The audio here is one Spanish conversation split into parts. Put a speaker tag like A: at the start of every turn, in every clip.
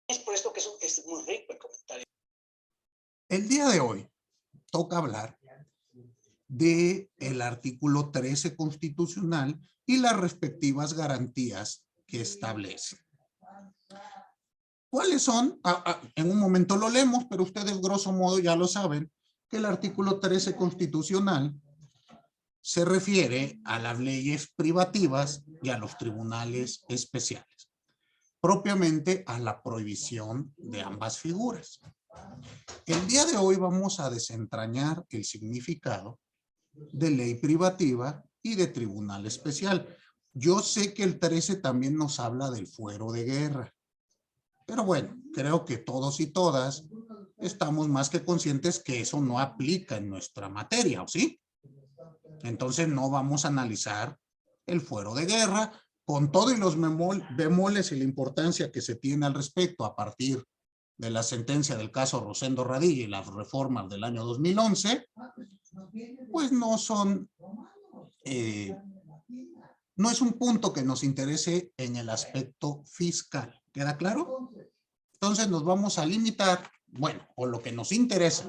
A: Es por esto que es muy rico el comentario.
B: El día de hoy toca hablar del artículo 13 constitucional y las respectivas garantías que establece. ¿Cuáles son? En un momento lo leemos, pero ustedes grosso modo ya lo saben, que el artículo 13 constitucional se refiere a las leyes privativas y a los tribunales especiales, propiamente a la prohibición de ambas figuras. El día de hoy vamos a desentrañar el significado de ley privativa y de tribunal especial. Yo sé que el 13 también nos habla del fuero de guerra, pero bueno, creo que todos y todas estamos más que conscientes que eso no aplica en nuestra materia, ¿o sí? Entonces no vamos a analizar el fuero de guerra con todo y los bemoles y la importancia que se tiene al respecto a partir de la sentencia del caso Rosendo Radilla y las reformas del año 2011, pues no son, no es un punto que nos interese en el aspecto fiscal. ¿Queda claro? Entonces nos vamos a limitar, bueno, o lo que nos interesa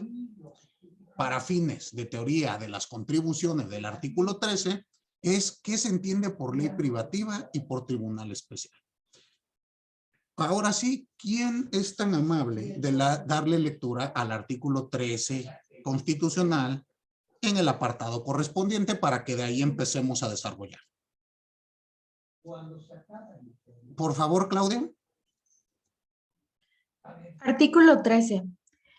B: para fines de teoría de las contribuciones del artículo 13 es qué se entiende por ley privativa y por tribunal especial. Ahora sí, ¿quién es tan amable de darle lectura al artículo 13 constitucional en el apartado correspondiente para que de ahí empecemos a desarrollar? Por favor, Claudia.
C: Artículo 13.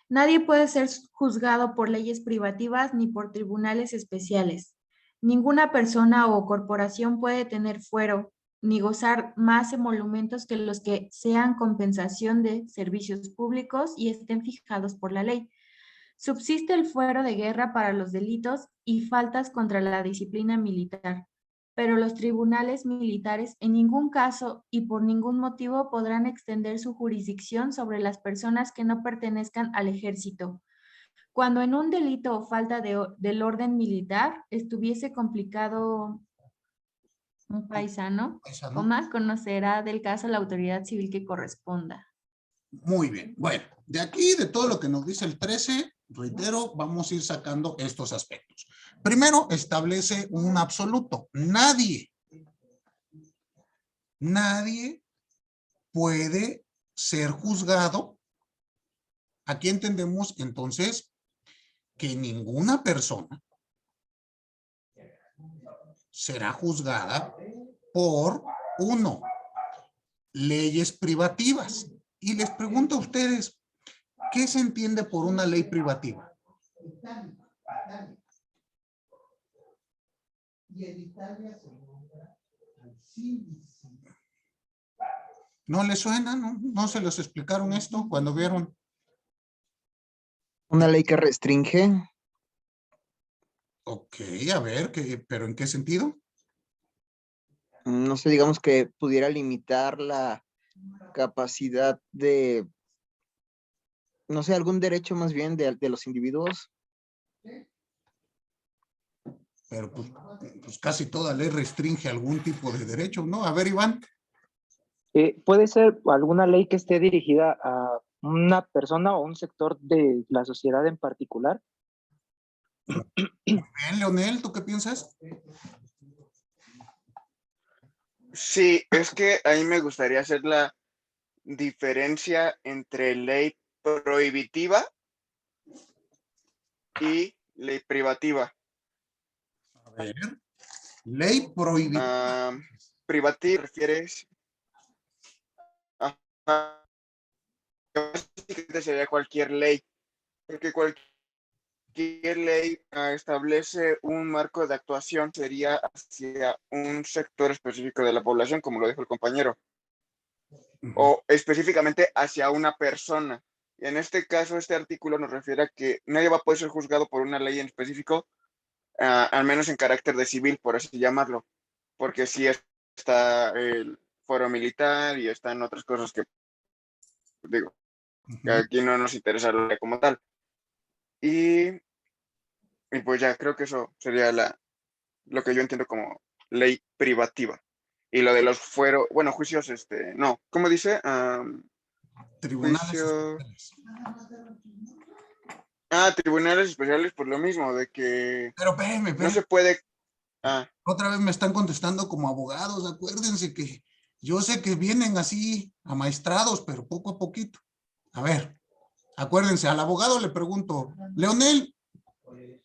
C: Nadie puede ser juzgado por leyes privativas ni por tribunales especiales. Ninguna persona o corporación puede tener fuero ni gozar más emolumentos que los que sean compensación de servicios públicos y estén fijados por la ley. Subsiste el fuero de guerra para los delitos y faltas contra la disciplina militar, pero los tribunales militares en ningún caso y por ningún motivo podrán extender su jurisdicción sobre las personas que no pertenezcan al ejército. Cuando en un delito o falta del orden militar estuviese complicado un paisano, conocerá del caso la autoridad civil que corresponda.
B: Muy bien. Bueno, de aquí, de todo lo que nos dice el 13, reitero, vamos a ir sacando estos aspectos. Primero, establece un absoluto. Nadie puede ser juzgado. Aquí entendemos entonces que ninguna persona será juzgada por, uno, leyes privativas. Y les pregunto a ustedes, ¿qué se entiende por una ley privativa? ¿No les suena? ¿No se los explicaron esto cuando vieron?
D: Una ley que restringe.
B: Ok, a ver, ¿pero en qué sentido?
D: No sé, digamos que pudiera limitar la capacidad de, no sé, algún derecho más bien de los individuos.
B: Pero pues casi toda ley restringe algún tipo de derecho, ¿no? A ver, Iván.
E: Puede ser alguna ley que esté dirigida a una persona o un sector de la sociedad en particular.
B: Muy bien, Leonel, ¿tú qué piensas?
F: Sí, es que ahí me gustaría hacer la diferencia entre ley prohibitiva y ley privativa.
B: A ver, ley prohibitiva.
F: Privativa refieres a sería cualquier ley, porque cualquier ley establece un marco de actuación, sería hacia un sector específico de la población, como lo dijo el compañero, o específicamente hacia una persona. Y en este caso, este artículo nos refiere a que nadie va a poder ser juzgado por una ley en específico, al menos en carácter de civil, por así llamarlo, porque sí está el fuero militar y están otras cosas que, digo, que aquí no nos interesa como tal. Y pues ya, creo que eso sería lo que yo entiendo como ley privativa. Y lo de los juicios, no, ¿cómo dice?
B: Tribunales
F: Juicio.
B: especiales.
F: Tribunales especiales por lo mismo, de que
B: Pero espérenme,
F: no se puede.
B: otra vez me están contestando como abogados. Acuérdense que yo sé que vienen así amaestrados, pero poco a poquito. A ver, acuérdense, al abogado le pregunto, Leonel,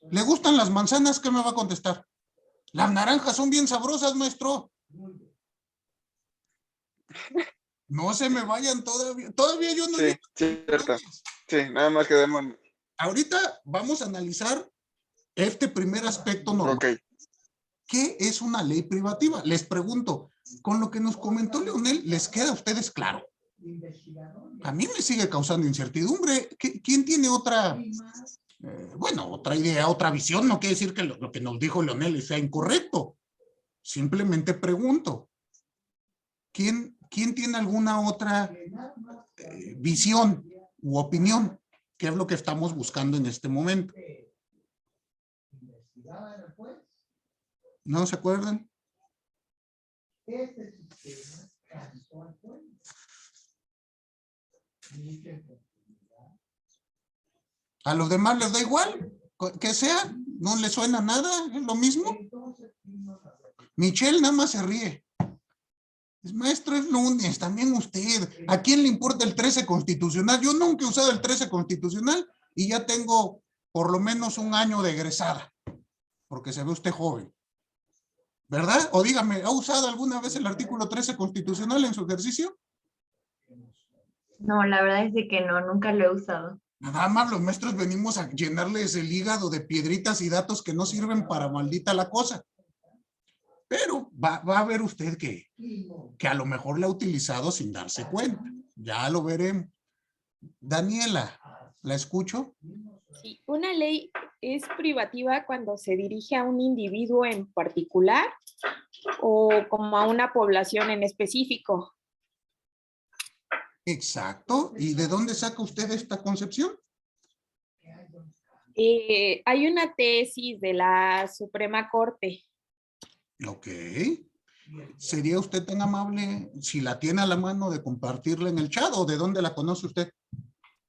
B: ¿le gustan las manzanas? ¿Qué me va a contestar? Las naranjas son bien sabrosas, maestro. No se me vayan todavía. Todavía yo no
F: Sí,
B: digo.
F: sí, cierto. Sí, nada más quedemos.
B: Ahorita vamos a analizar este primer aspecto normal.
F: Ok.
B: ¿Qué es una ley privativa? Les pregunto, con lo que nos comentó Leonel, ¿les queda a ustedes claro? A mí me sigue causando incertidumbre. ¿Quién tiene otra, otra idea, otra visión? No quiere decir que lo que nos dijo Leonel sea incorrecto. Simplemente pregunto. ¿Quién tiene alguna otra visión u opinión? ¿Qué es lo que estamos buscando en este momento? ¿No se acuerdan? ¿A los demás les da igual? ¿Que sea? ¿No les suena nada? ¿Es lo mismo? Michelle nada más se ríe. Maestro, es lunes, también usted. ¿A quién le importa el 13 constitucional? Yo nunca he usado el 13 constitucional y ya tengo por lo menos un año de egresada, porque se ve usted joven. ¿Verdad? O dígame, ¿ha usado alguna vez el artículo 13 constitucional en su ejercicio?
C: No, la verdad es de que no, nunca lo he usado.
B: Nada más los maestros venimos a llenarles el hígado de piedritas y datos que no sirven para maldita la cosa. Pero va a ver usted que a lo mejor la ha utilizado sin darse cuenta. Ya lo veremos. Daniela, ¿la escucho?
G: Sí, una ley es privativa cuando se dirige a un individuo en particular o como a una población en específico.
B: Exacto. ¿Y de dónde saca usted esta concepción?
G: Hay una tesis de la Suprema Corte.
B: Ok. ¿Sería usted tan amable, si la tiene a la mano, de compartirla en el chat o de dónde la conoce usted?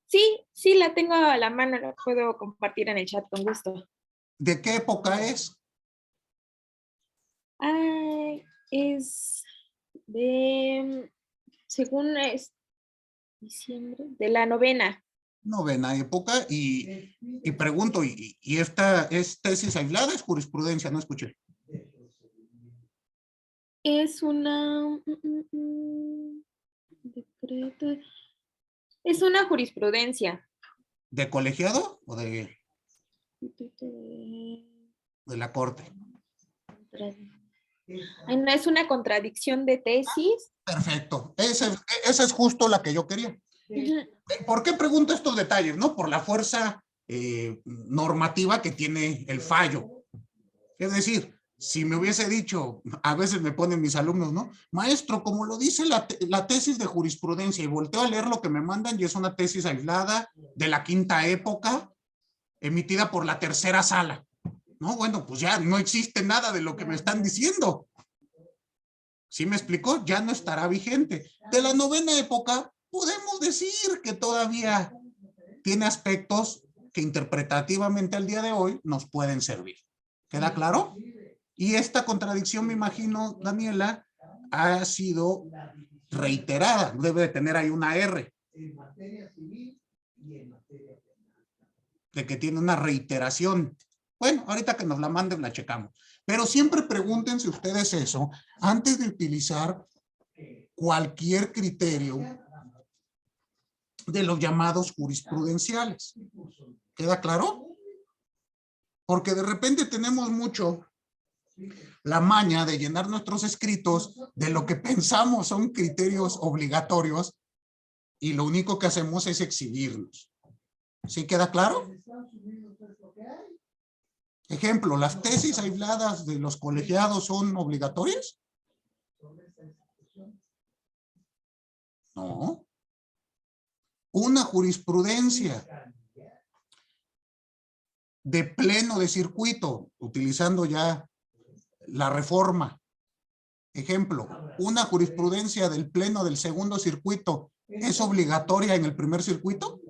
G: Sí, la tengo a la mano, la puedo compartir en el chat con gusto.
B: ¿De qué época es?
G: Es de, según es diciembre, de la novena.
B: Novena época y pregunto, ¿y esta es tesis aislada? ¿Es jurisprudencia? No escuché.
G: Es una decreto. Es una jurisprudencia.
B: ¿De colegiado o de la corte?
G: No, es una contradicción de tesis.
B: Perfecto. Esa es justo la que yo quería. ¿Por qué pregunto estos detalles? ¿No? Por la fuerza normativa que tiene el fallo. Es decir, si me hubiese dicho, a veces me ponen mis alumnos, ¿no? Maestro, como lo dice la tesis de jurisprudencia, y volteo a leer lo que me mandan y es una tesis aislada de la quinta época, emitida por la tercera sala. No, bueno, pues ya no existe nada de lo que me están diciendo. ¿Sí me explicó? Ya no estará vigente. De la novena época, podemos decir que todavía tiene aspectos que interpretativamente al día de hoy nos pueden servir. ¿Queda claro? Y esta contradicción, me imagino, Daniela, ha sido reiterada. Debe de tener ahí una R. De que tiene una reiteración. Bueno, ahorita que nos la manden la checamos. Pero siempre pregúntense ustedes eso antes de utilizar cualquier criterio de los llamados jurisprudenciales. ¿Queda claro? Porque de repente tenemos mucho la maña de llenar nuestros escritos de lo que pensamos son criterios obligatorios y lo único que hacemos es exhibirnos. ¿Sí queda claro? Ejemplo, ¿las tesis aisladas de los colegiados son obligatorias? No. Una jurisprudencia de pleno de circuito, utilizando ya la reforma. Ejemplo, una jurisprudencia del pleno del segundo circuito ¿Es obligatoria en el primer circuito?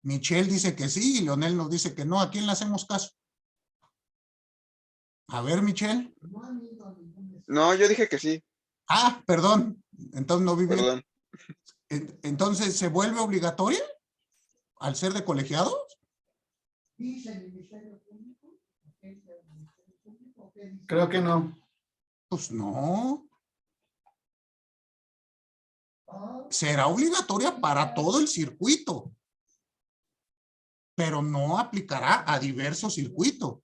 B: Michelle dice que sí y Leonel nos dice que no. ¿A quién le hacemos caso? A ver, Michelle.
F: No, yo dije que sí,
B: Ah, perdón. Entonces no vi bien.
F: perdón.
B: Entonces, ¿se vuelve obligatoria al ser de colegiados?
H: Creo que no.
B: Pues no. Será obligatoria para todo el circuito, pero no aplicará a diversos circuitos.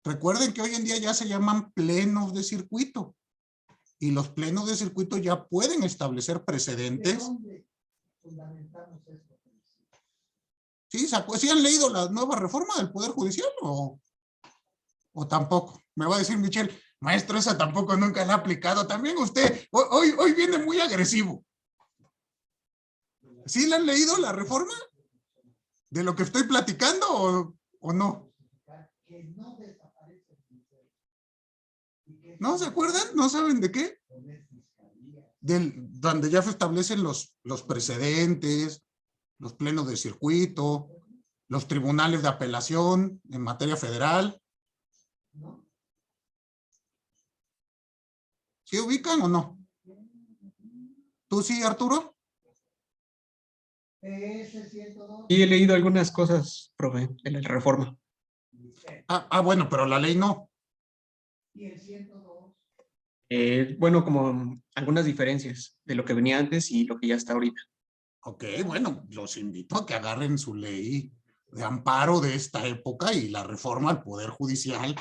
B: Recuerden que hoy en día ya se llaman plenos de circuito y los plenos de circuito ya pueden establecer precedentes. ¿Sí, ¿sí han leído la nueva reforma del Poder Judicial o tampoco? Me va a decir Michelle, maestro, esa tampoco nunca la ha aplicado. También usted, hoy viene muy agresivo. ¿Sí la han leído la reforma? ¿De lo que estoy platicando o no? ¿No se acuerdan? ¿No saben de qué? Donde ya se establecen los precedentes, los plenos de circuito, los tribunales de apelación en materia federal. ¿Sí ubican o no? ¿Tú sí, Arturo?
H: Y he leído algunas cosas, profe, de la reforma.
B: Bueno, pero la ley no.
H: Bueno, como algunas diferencias de lo que venía antes y lo que ya está ahorita.
B: Ok, bueno, los invito a que agarren su ley de amparo de esta época y la reforma al Poder Judicial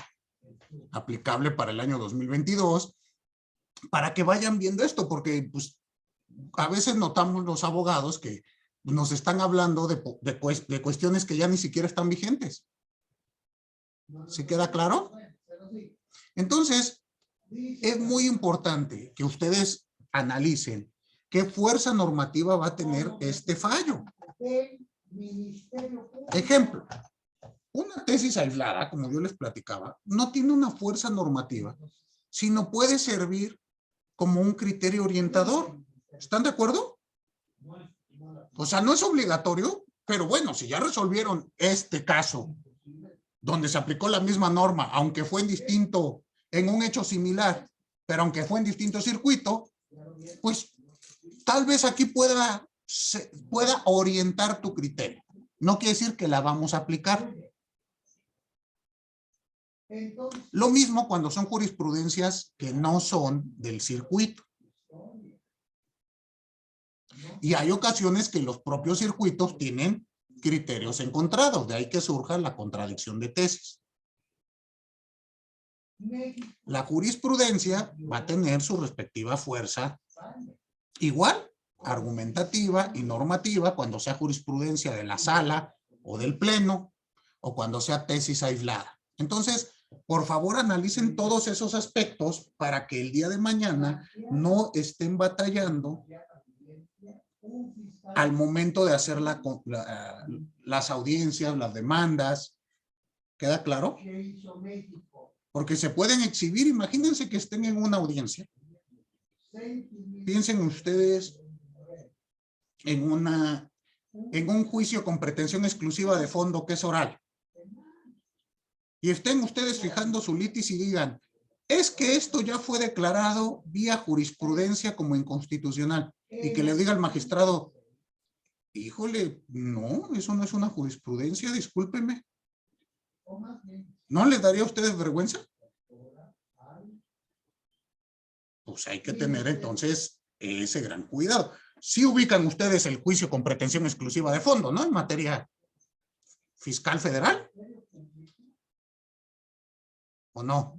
B: aplicable para el año 2022 para que vayan viendo esto, porque pues, a veces notamos los abogados que nos están hablando de cuestiones que ya ni siquiera están vigentes. ¿Sí queda claro? Entonces, es muy importante que ustedes analicen qué fuerza normativa va a tener este fallo. Ejemplo, una tesis aislada, como yo les platicaba, no tiene una fuerza normativa, sino puede servir como un criterio orientador. ¿Están de acuerdo? O sea, no es obligatorio, pero bueno, si ya resolvieron este caso, donde se aplicó la misma norma, aunque fue en un hecho similar, pero aunque fue en distinto circuito, pues tal vez aquí pueda orientar tu criterio. No quiere decir que la vamos a aplicar. Lo mismo cuando son jurisprudencias que no son del circuito. Y hay ocasiones que los propios circuitos tienen criterios encontrados, de ahí que surja la contradicción de tesis. La jurisprudencia va a tener su respectiva fuerza igual, argumentativa y normativa cuando sea jurisprudencia de la sala o del pleno o cuando sea tesis aislada. Entonces, por favor, analicen todos esos aspectos para que el día de mañana no estén batallando al momento de hacer las audiencias, las demandas. ¿Queda claro? Porque se pueden exhibir, imagínense que estén en una audiencia. Piensen ustedes en un juicio con pretensión exclusiva de fondo que es oral. Y estén ustedes fijando su litis y digan, es que esto ya fue declarado vía jurisprudencia como inconstitucional. Y que le diga al magistrado, híjole, no, eso no es una jurisprudencia, discúlpeme. ¿No les daría a ustedes vergüenza? Pues hay que tener entonces ese gran cuidado. Sí ubican ustedes el juicio con pretensión exclusiva de fondo, ¿no? En materia fiscal federal. ¿O no?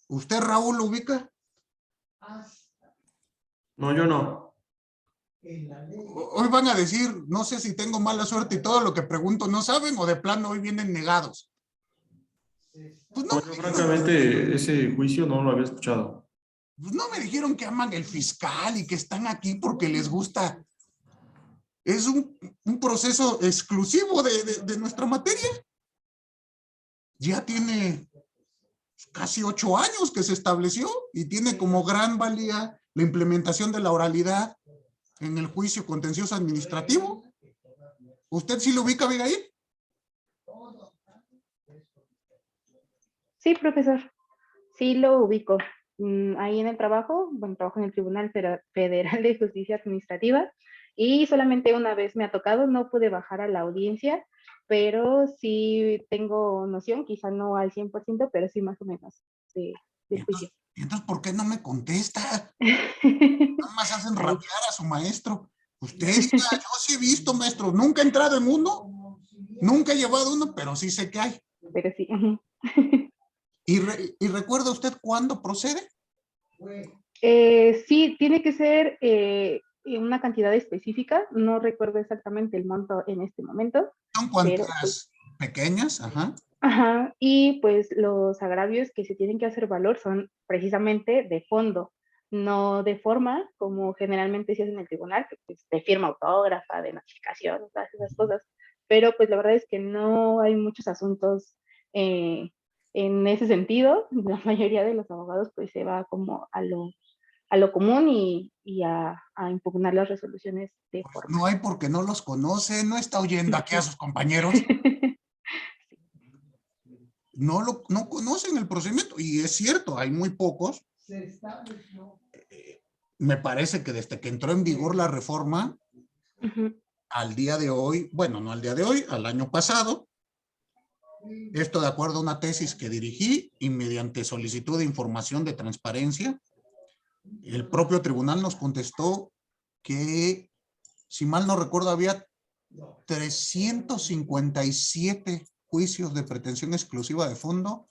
B: ¿Usted, Raúl, lo ubica?
I: No, yo no.
B: Hoy van a decir, no sé si tengo mala suerte y todo lo que pregunto no saben o de plano hoy vienen negados. Pues no,
I: Bueno, francamente, ese juicio no lo había escuchado.
B: Pues no me dijeron que aman el fiscal y que están aquí porque les gusta. Es un proceso exclusivo de nuestra materia. Ya tiene casi 8 años que se estableció y tiene como gran valía la implementación de la oralidad en el juicio contencioso administrativo. ¿Usted sí lo ubica, Abigail?
J: Sí, profesor, sí lo ubico. Ahí en el trabajo, bueno, trabajo en el Tribunal Federal de Justicia Administrativa y solamente una vez me ha tocado, no pude bajar a la audiencia, pero sí tengo noción, quizá no al 100%, pero sí más o menos del juicio.
B: Entonces, ¿por qué no me contesta? Nada más hacen rabiar a su maestro. Usted diga, yo sí he visto, maestro, nunca he entrado en uno, nunca he llevado uno, pero sí sé que hay.
J: Pero sí.
B: ¿Y recuerda usted cuándo procede?
J: Sí, tiene que ser una cantidad específica, no recuerdo exactamente el monto en este momento.
B: Son cuantías pequeñas, ajá.
J: Ajá, y pues los agravios que se tienen que hacer valor son precisamente de fondo, no de forma, como generalmente se hace en el tribunal, que pues de firma autógrafa, de notificación, todas esas cosas. Pero pues la verdad es que no hay muchos asuntos en ese sentido. La mayoría de los abogados pues se va como a lo común y a impugnar las resoluciones de forma.
B: No hay porque no los conoce, no está oyendo aquí a sus compañeros. No conocen el procedimiento y es cierto, hay muy pocos. Me parece que desde que entró en vigor la reforma, al día de hoy, bueno, no al día de hoy, al año pasado, esto de acuerdo a una tesis que dirigí y mediante solicitud de información de transparencia, el propio tribunal nos contestó que, si mal no recuerdo, había 357 juicios de pretensión exclusiva de fondo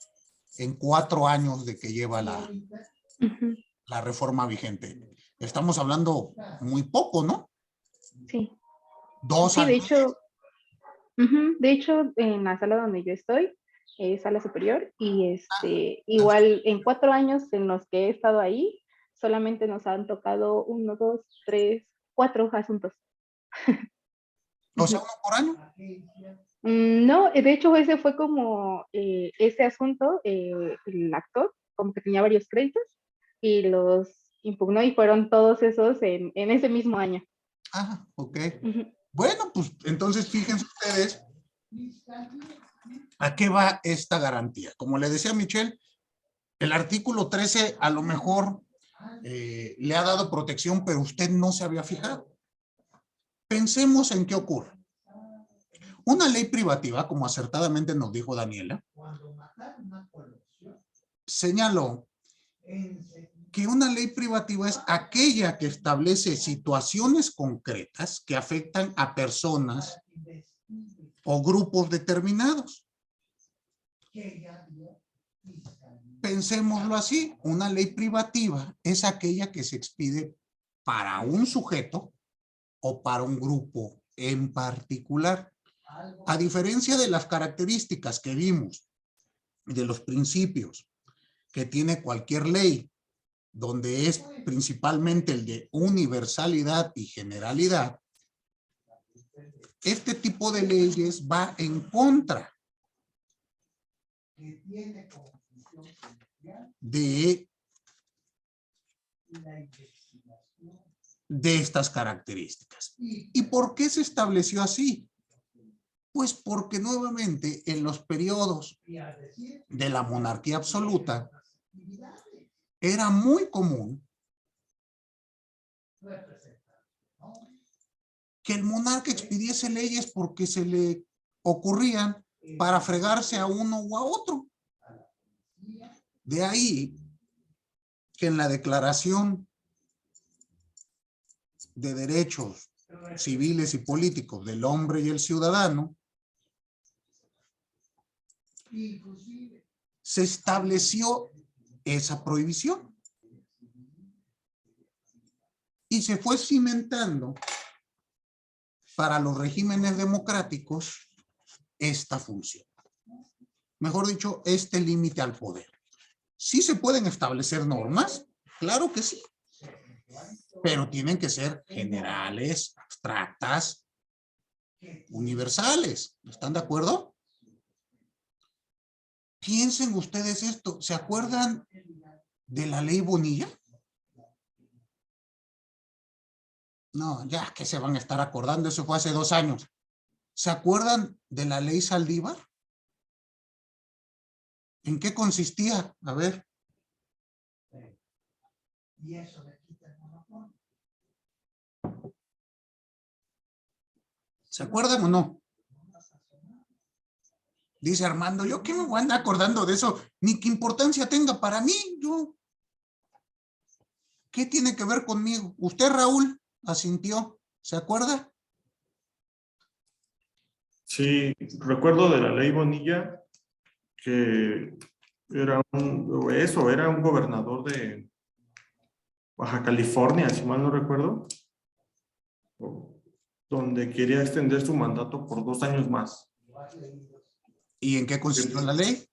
B: en 4 años de que lleva la reforma vigente. Estamos hablando muy poco, ¿no?
J: Sí.
B: 2
J: sí,
B: años.
J: De hecho, en la sala donde yo estoy, sala superior, y igual en 4 años en los que he estado ahí, solamente nos han tocado 1, 2, 3, 4 asuntos.
B: O sea, 1 por año.
J: No, de hecho ese fue como ese asunto, el actor como que tenía varios créditos y los impugnó y fueron todos esos en ese mismo año.
B: Ah, ok. Bueno, pues entonces fíjense ustedes a qué va esta garantía. Como le decía Michelle, el artículo 13 a lo mejor le ha dado protección, pero usted no se había fijado. Pensemos en qué ocurre. Una ley privativa, como acertadamente nos dijo Daniela, señaló que una ley privativa es aquella que establece situaciones concretas que afectan a personas o grupos determinados. Pensémoslo así, una ley privativa es aquella que se expide para un sujeto o para un grupo en particular. A diferencia de las características que vimos, de los principios que tiene cualquier ley, donde es principalmente el de universalidad y generalidad, este tipo de leyes va en contra de estas características. ¿Y por qué se estableció así? Pues porque nuevamente en los periodos de la monarquía absoluta era muy común que el monarca expidiese leyes porque se le ocurrían para fregarse a uno o a otro. De ahí que en la Declaración de Derechos Civiles y Políticos del Hombre y el Ciudadano se estableció esa prohibición y se fue cimentando para los regímenes democráticos esta función. Mejor dicho, este límite al poder. ¿Sí se pueden establecer normas? Claro que sí. Pero tienen que ser generales, abstractas, universales. ¿Están de acuerdo? piensen ustedes esto. ¿Se acuerdan de la ley Bonilla? No, ya que se van a estar acordando, eso fue hace 2 años. ¿Se acuerdan de la ley Saldívar? ¿En qué consistía? A ver. ¿Se acuerdan o no? Dice Armando, ¿yo qué me voy a andar acordando de eso? Ni qué importancia tenga para mí. Yo. ¿Qué tiene que ver conmigo? Usted, Raúl, asintió. ¿Se acuerda?
I: Sí, recuerdo de la ley Bonilla que era un gobernador de Baja California, si mal no recuerdo, donde quería extender su mandato por 2 años más.
B: ¿Y en qué consistió la ley?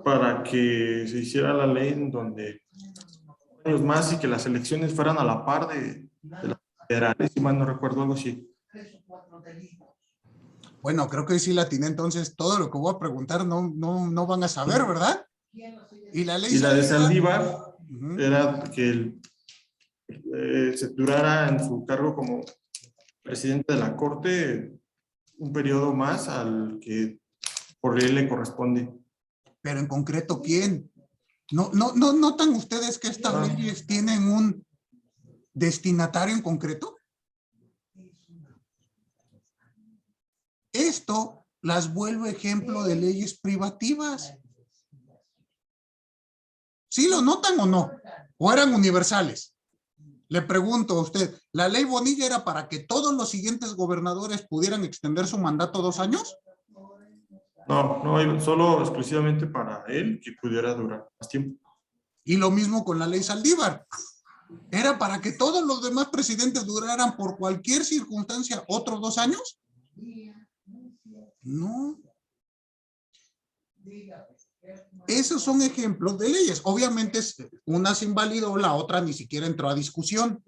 I: Para que se hiciera la ley en donde 2 años más y que las elecciones fueran a la par de las federales, si mal no recuerdo, algo así.
B: Bueno, creo que sí la tiene, entonces todo lo que voy a preguntar no van a saber, ¿verdad? Y la ley
I: Y la de
B: Saldívar,
I: Saldívar era que se durara en su cargo como presidente de la Corte un periodo más al que por ley le corresponde.
B: pero en concreto, ¿quién? ¿No notan ustedes que estas leyes tienen un destinatario en concreto? Esto las vuelve ejemplo de leyes privativas. ¿Sí lo notan o no? ¿O eran universales? Le pregunto a usted, ¿la ley Bonilla era para que todos los siguientes gobernadores pudieran extender su mandato 2 años?
I: No, solo exclusivamente para él que pudiera durar más tiempo.
B: Y lo mismo con la ley Saldívar. ¿Era para que todos los demás presidentes duraran por cualquier circunstancia otros 2 años? No. Esos son ejemplos de leyes. Obviamente una se invalidó, la otra ni siquiera entró a discusión.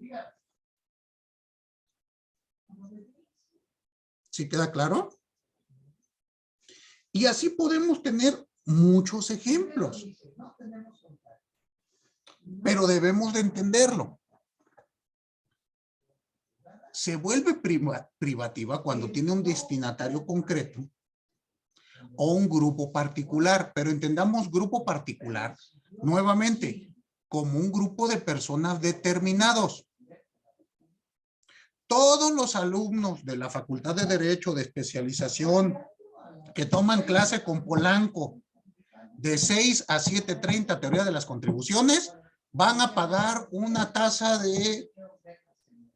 B: ¿Sí queda claro? Y así podemos tener muchos ejemplos. Pero debemos de entenderlo. Se vuelve privativa cuando tiene un destinatario concreto o un grupo particular, pero entendamos grupo particular nuevamente como un grupo de personas determinados. Todos los alumnos de la Facultad de Derecho de especialización que toman clase con Polanco de 6 a 7:30 teoría de las contribuciones van a pagar una tasa de,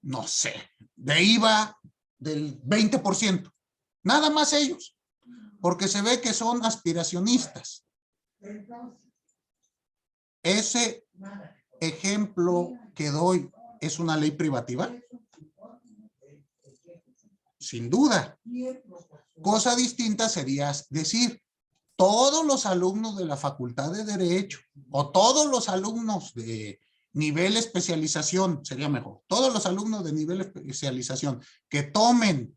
B: no sé, de IVA del 20%. Nada más ellos, porque se ve que son aspiracionistas. Ese ejemplo que doy es una ley privativa. Sin duda. Cosa distinta sería decir, todos los alumnos de la Facultad de Derecho o todos los alumnos de nivel especialización, sería mejor, todos los alumnos de nivel especialización que tomen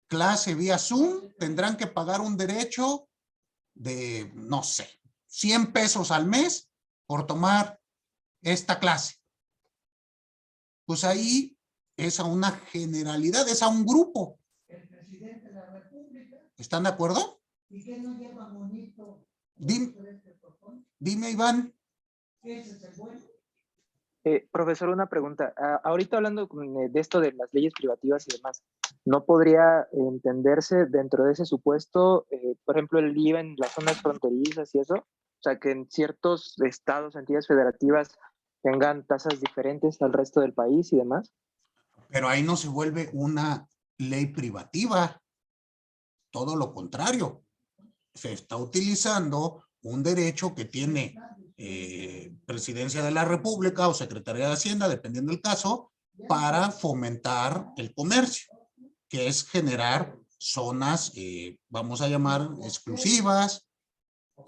B: clase vía Zoom tendrán que pagar un derecho de, no sé, 100 pesos al mes por tomar esta clase. Pues ahí es a una generalidad, es a un grupo. ¿Están de acuerdo? Dime, Iván.
E: Profesor, una pregunta. Ahorita hablando de esto de las leyes privativas y demás, ¿no podría entenderse dentro de ese supuesto, por ejemplo, el IVA en las zonas fronterizas y eso? O sea, que en ciertos estados, entidades federativas tengan tasas diferentes al resto del país y demás.
B: Pero ahí no se vuelve una ley privativa. Todo lo contrario. Se está utilizando un derecho que tiene Presidencia de la República o Secretaría de Hacienda, dependiendo del caso, para fomentar el comercio, que es generar zonas, vamos a llamar, exclusivas,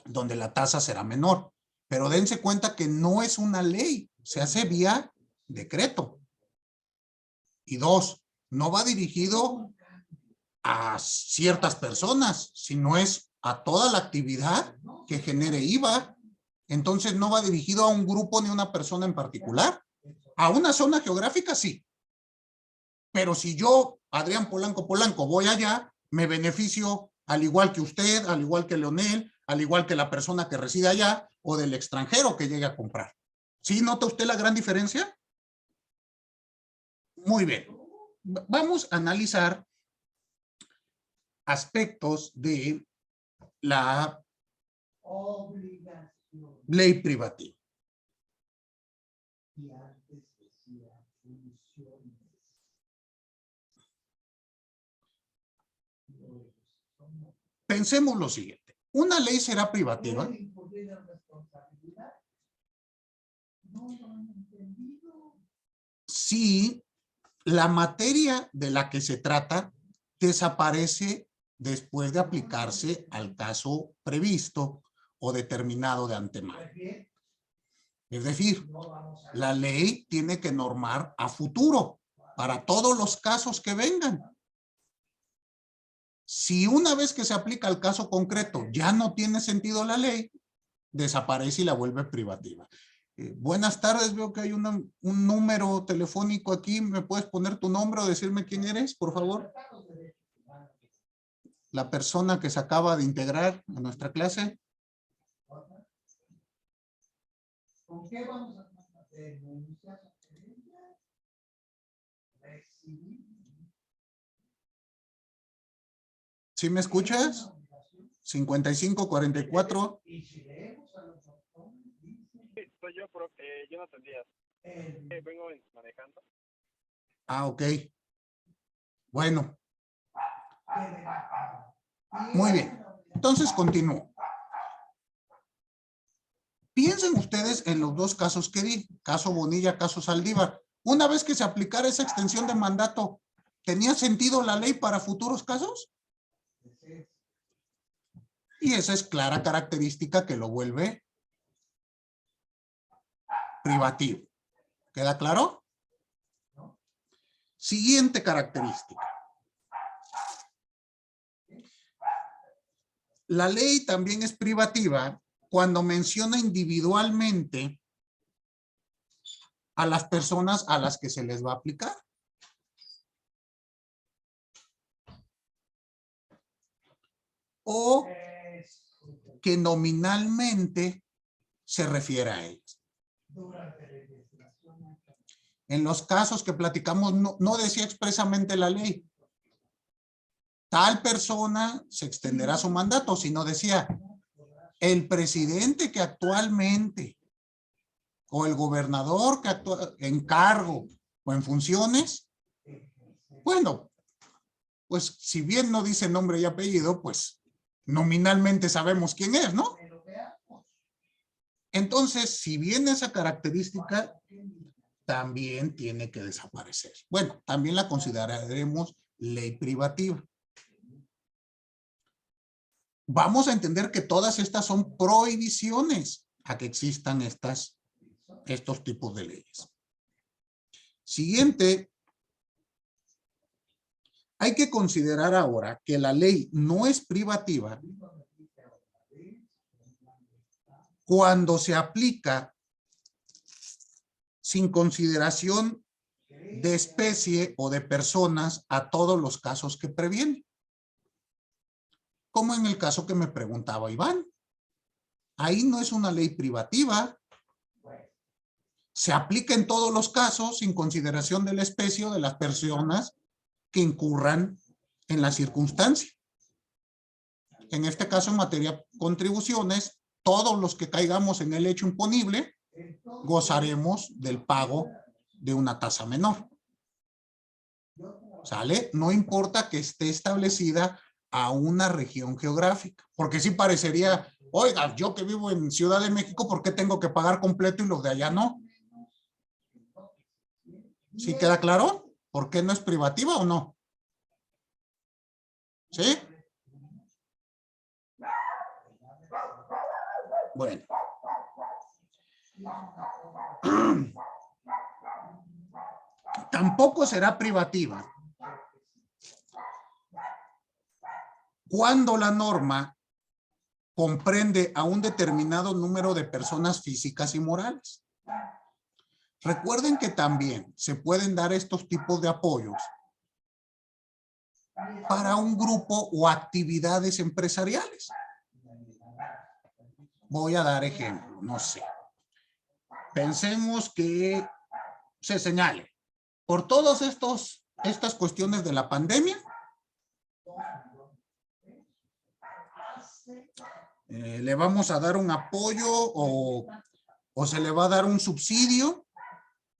B: donde la tasa será menor. Pero dense cuenta que no es una ley, se hace vía decreto. Y 2, no va dirigido a ciertas personas, sino es a toda la actividad que genere IVA. Entonces no va dirigido a un grupo ni a una persona en particular. A una zona geográfica sí. Pero si yo, Adrián Polanco, voy allá, me beneficio al igual que usted, al igual que Leonel, al igual que la persona que reside allá o del extranjero que llegue a comprar. ¿Sí nota usted la gran diferencia? Muy bien. Vamos a analizar aspectos de la ley privativa. Pensemos lo siguiente. Una ley será privativa si la materia de la que se trata desaparece después de aplicarse al caso previsto o determinado de antemano. Es decir, la ley tiene que normar a futuro para todos los casos que vengan. Si una vez que se aplica al caso concreto ya no tiene sentido la ley, desaparece y la vuelve privativa. Buenas tardes, veo que hay un número telefónico aquí. ¿Me puedes poner tu nombre o decirme quién eres, por favor? La persona que se acaba de integrar a nuestra clase. ¿Con qué vamos a denunciar? ¿Sí me escuchas? 5544.
K: Soy yo, pero yo no entendía. Vengo manejando.
B: Ah, ok. Bueno. Muy bien. Entonces continúo. Piensen ustedes en los dos casos que di, caso Bonilla, caso Saldívar. Una vez que se aplicara esa extensión de mandato, ¿tenía sentido la ley para futuros casos? Y esa es clara característica que lo vuelve privativo. ¿Queda claro? Siguiente característica. La ley también es privativa cuando menciona individualmente a las personas a las que se les va a aplicar. O que nominalmente se refiere a ellas. En los casos que platicamos no decía expresamente la ley. Tal persona se extenderá su mandato, sino decía el presidente que actualmente o el gobernador que actúa en cargo o en funciones. Bueno, pues si bien no dice nombre y apellido, pues nominalmente sabemos quién es, ¿no? Entonces, si bien esa característica también tiene que desaparecer. Bueno, también la consideraremos ley privativa. Vamos a entender que todas estas son prohibiciones a que existan estos tipos de leyes. Siguiente. Hay que considerar ahora que la ley no es privativa cuando se aplica sin consideración de especie o de personas a todos los casos que previene. Como en el caso que me preguntaba Iván. Ahí no es una ley privativa. Se aplica en todos los casos sin consideración de la especie o de las personas que incurran en la circunstancia. En este caso, en materia de contribuciones, todos los que caigamos en el hecho imponible gozaremos del pago de una tasa menor. ¿Sale? No importa que esté establecida a una región geográfica, porque sí parecería, oiga, yo que vivo en Ciudad de México, ¿por qué tengo que pagar completo y los de allá no? ¿Sí queda claro? ¿Por qué no es privativa o no? ¿Sí? Bueno. Tampoco será privativa cuando la norma comprende a un determinado número de personas físicas y morales. Recuerden que también se pueden dar estos tipos de apoyos para un grupo o actividades empresariales. Voy a dar ejemplo, no sé. Pensemos que se señale por todas estas cuestiones de la pandemia. Le vamos a dar un apoyo o se le va a dar un subsidio,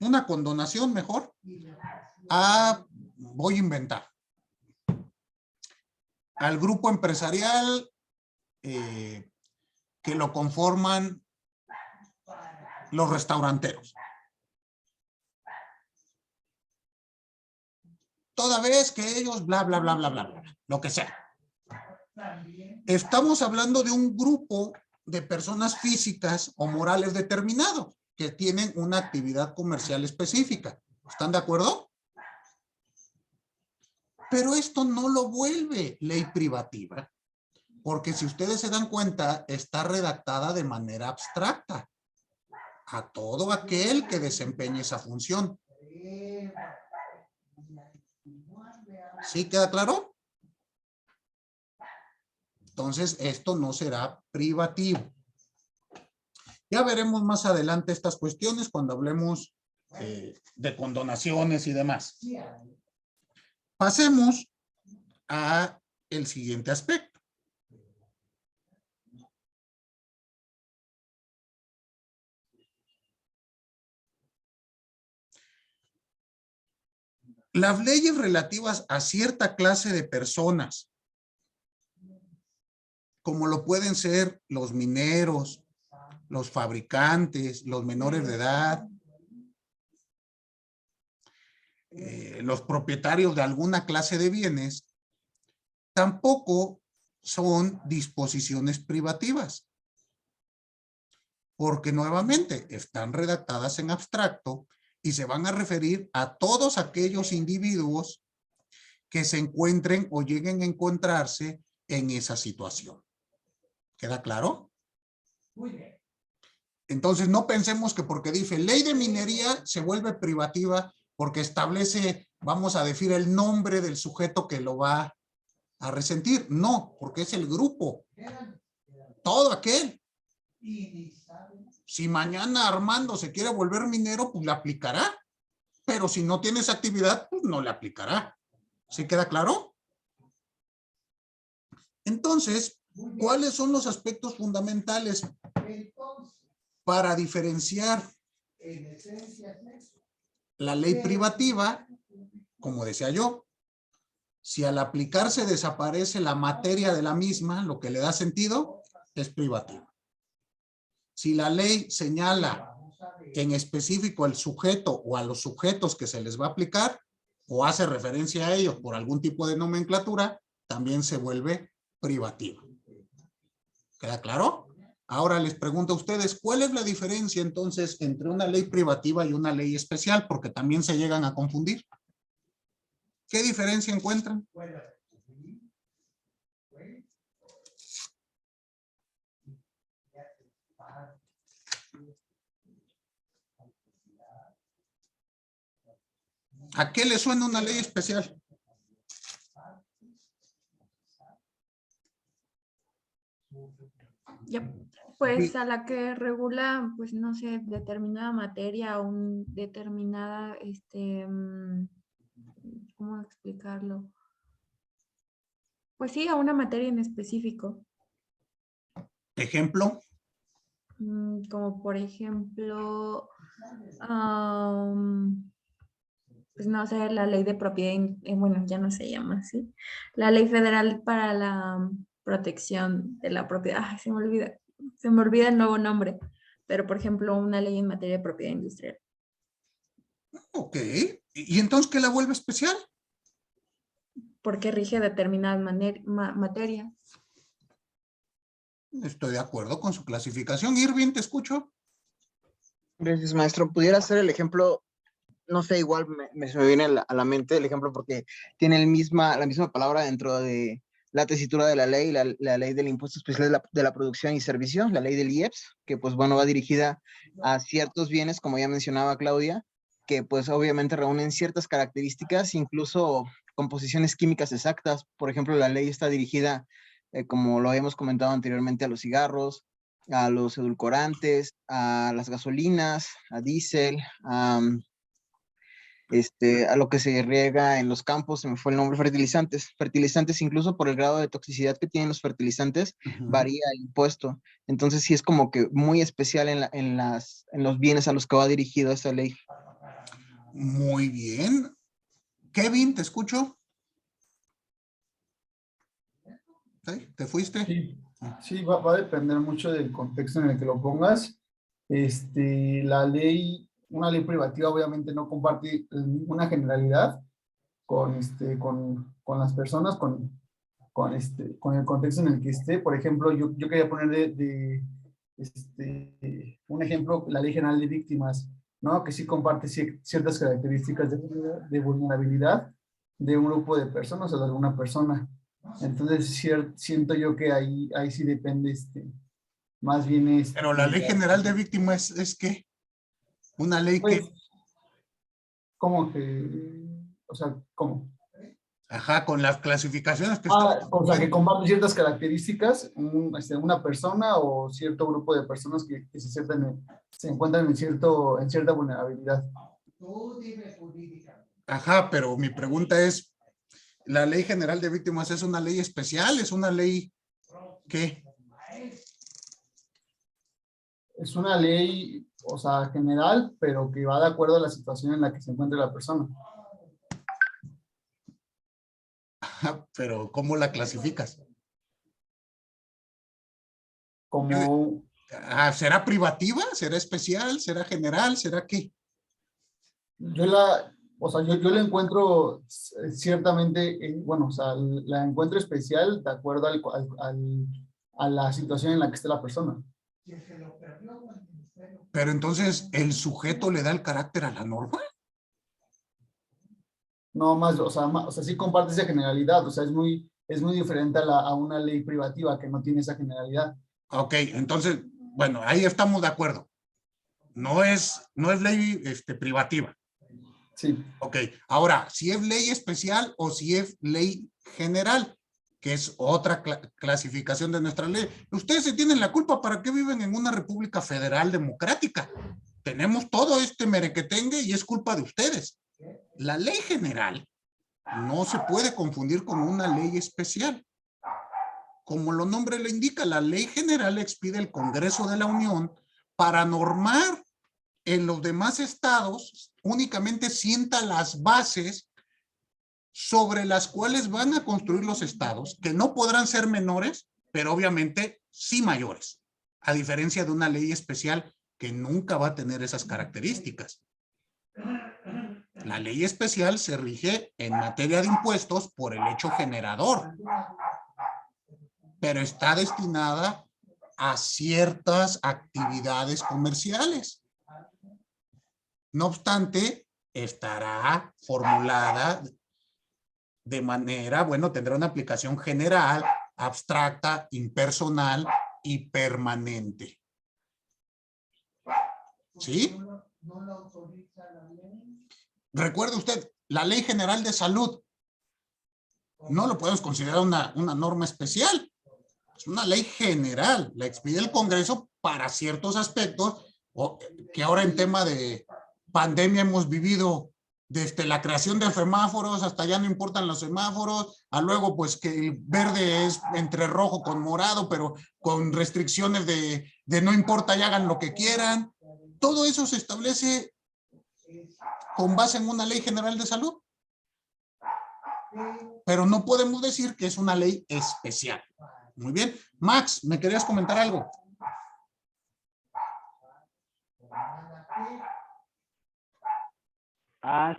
B: una condonación mejor, voy a inventar, al grupo empresarial que lo conforman los restauranteros. Toda vez que ellos bla, bla, bla, bla, bla, bla, lo que sea. Estamos hablando de un grupo de personas físicas o morales determinado que tienen una actividad comercial específica. ¿Están de acuerdo? Pero esto no lo vuelve ley privativa, porque si ustedes se dan cuenta, está redactada de manera abstracta a todo aquel que desempeñe esa función. ¿Sí queda claro? Entonces, esto no será privativo. Ya veremos más adelante estas cuestiones cuando hablemos de condonaciones y demás. Pasemos a el siguiente aspecto. Las leyes relativas a cierta clase de personas, como lo pueden ser los mineros, los fabricantes, los menores de edad, los propietarios de alguna clase de bienes, tampoco son disposiciones privativas, porque nuevamente están redactadas en abstracto y se van a referir a todos aquellos individuos que se encuentren o lleguen a encontrarse en esa situación. ¿Queda claro? Muy bien. Entonces no pensemos que porque dice ley de minería se vuelve privativa porque establece, vamos a decir, el nombre del sujeto que lo va a resentir. No, porque es el grupo. Todo aquel. Si mañana Armando se quiere volver minero, pues le aplicará. Pero si no tiene esa actividad, pues no le aplicará. ¿Sí queda claro? Entonces, ¿cuáles son los aspectos fundamentales para diferenciar la ley privativa? Como decía yo, si al aplicarse desaparece la materia de la misma, lo que le da sentido es privativa. Si la ley señala en específico el sujeto o a los sujetos que se les va a aplicar o hace referencia a ellos por algún tipo de nomenclatura, también se vuelve privativa. ¿Queda claro? Ahora les pregunto a ustedes, ¿cuál es la diferencia entonces entre una ley privativa y una ley especial? Porque también se llegan a confundir. ¿Qué diferencia encuentran? ¿A qué le suena una ley especial?
C: Pues a la que regula, pues no sé, determinada materia o determinada, ¿cómo explicarlo? Pues sí, a una materia en específico.
B: ¿Ejemplo?
C: Como por ejemplo, pues no sé, la ley de propiedad, bueno, ya no se llama así. La ley federal para la protección de la propiedad. Ay, se me olvida el nuevo nombre. Pero, por ejemplo, una ley en materia de propiedad industrial.
B: Ok. ¿Y entonces qué la vuelve especial?
C: Porque rige determinada materia.
B: Estoy de acuerdo con su clasificación. Irving, te escucho.
D: Gracias, maestro. ¿Pudiera ser el ejemplo? No sé, igual se me viene a la mente el ejemplo porque tiene la misma palabra dentro de la tesitura de la ley, la ley del impuesto especial de la producción y servicios, la ley del IEPS, que pues bueno, va dirigida a ciertos bienes, como ya mencionaba Claudia, que pues obviamente reúnen ciertas características, incluso composiciones químicas exactas. Por ejemplo, la ley está dirigida, como lo habíamos comentado anteriormente, a los cigarros, a los edulcorantes, a las gasolinas, a diésel, a lo que se riega en los campos, se me fue el nombre, fertilizantes incluso por el grado de toxicidad que tienen los fertilizantes, varía el impuesto. Entonces sí es como que muy especial en los bienes a los que va dirigido esta ley.
B: Muy bien. Kevin, ¿te escucho? ¿Sí? ¿Te fuiste?
L: Sí, va a depender mucho del contexto en el que lo pongas. La ley, una ley privativa obviamente no comparte ninguna generalidad con las personas, con el contexto en el que esté. Por ejemplo, yo quería poner un ejemplo, la Ley General de Víctimas, ¿no? Que sí comparte ciertas características de vulnerabilidad de un grupo de personas o de alguna persona. Entonces, siento yo que ahí sí depende, más bien
B: Pero la Ley General de Víctimas es ¿qué? Una ley
L: pues,
B: que...
L: ¿cómo que? O sea, ¿cómo?
B: Ajá, con las clasificaciones que
L: O sea, que comparte ciertas características una persona o cierto grupo de personas que se encuentran en cierta vulnerabilidad.
B: Ajá, pero mi pregunta es, ¿la Ley General de Víctimas es una ley especial? ¿Es una ley qué?
L: Es una ley, o sea, general, pero que va de acuerdo a la situación en la que se encuentre la persona.
B: Ajá, pero ¿cómo la clasificas?
L: Como...
B: ¿Será privativa? ¿Será especial? ¿Será general? ¿Será qué?
L: Yo la encuentro ciertamente, bueno, o sea, la encuentro especial de acuerdo a la situación en la que esté la persona.
B: Pero entonces, ¿el sujeto le da el carácter a la norma?
L: No más, o sea, sí comparte esa generalidad, o sea, es muy diferente a una ley privativa que no tiene esa generalidad.
B: Ok, entonces, bueno, ahí estamos de acuerdo. No es ley privativa.
L: Sí.
B: Ok, ahora, si es ley especial o si es ley general, que es otra clasificación de nuestra ley. Ustedes se tienen la culpa, ¿para qué viven en una república federal democrática? Tenemos todo este merequetengue y es culpa de ustedes. La ley general no se puede confundir con una ley especial. Como el nombre lo indica, la ley general expide el Congreso de la Unión para normar en los demás estados, únicamente sienta las bases sobre las cuales van a construir los estados, que no podrán ser menores, pero obviamente sí mayores, a diferencia de una ley especial que nunca va a tener esas características. La ley especial se rige en materia de impuestos por el hecho generador, pero está destinada a ciertas actividades comerciales. No obstante, estará formulada de manera, bueno, tendrá una aplicación general, abstracta, impersonal y permanente. ¿Sí? Recuerde usted, la Ley General de Salud no lo podemos considerar una norma especial. Es una ley general, la expide el Congreso para ciertos aspectos, que ahora en tema de pandemia hemos vivido desde la creación de semáforos hasta ya no importan los semáforos, a luego pues que el verde es entre rojo con morado, pero con restricciones de no importa y hagan lo que quieran. Todo eso se establece con base en una ley general de salud. Pero no podemos decir que es una ley especial. Muy bien. Max, ¿me querías comentar algo?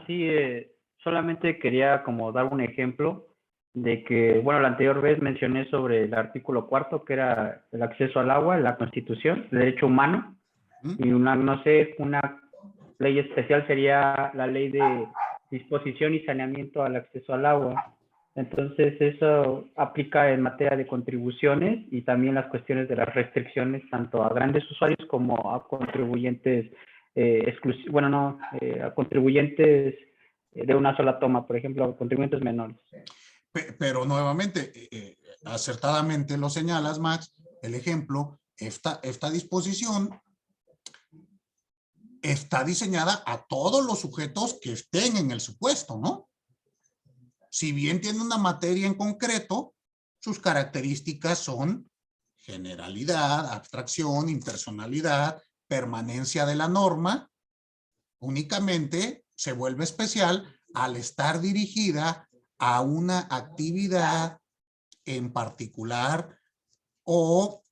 M: Sí, solamente quería como dar un ejemplo de que, bueno, la anterior vez mencioné sobre el artículo 4, que era el acceso al agua, la Constitución, el derecho humano, y una ley especial sería la ley de disposición y saneamiento al acceso al agua. Entonces, eso aplica en materia de contribuciones y también las cuestiones de las restricciones tanto a grandes usuarios como a contribuyentes a contribuyentes de una sola toma, por ejemplo, a contribuyentes menores.
B: Pero nuevamente, acertadamente lo señalas, Max, el ejemplo, esta disposición está diseñada a todos los sujetos que estén en el supuesto, ¿no? Si bien tiene una materia en concreto, sus características son generalidad, abstracción, impersonalidad, permanencia de la norma. Únicamente se vuelve especial al estar dirigida a una actividad en particular o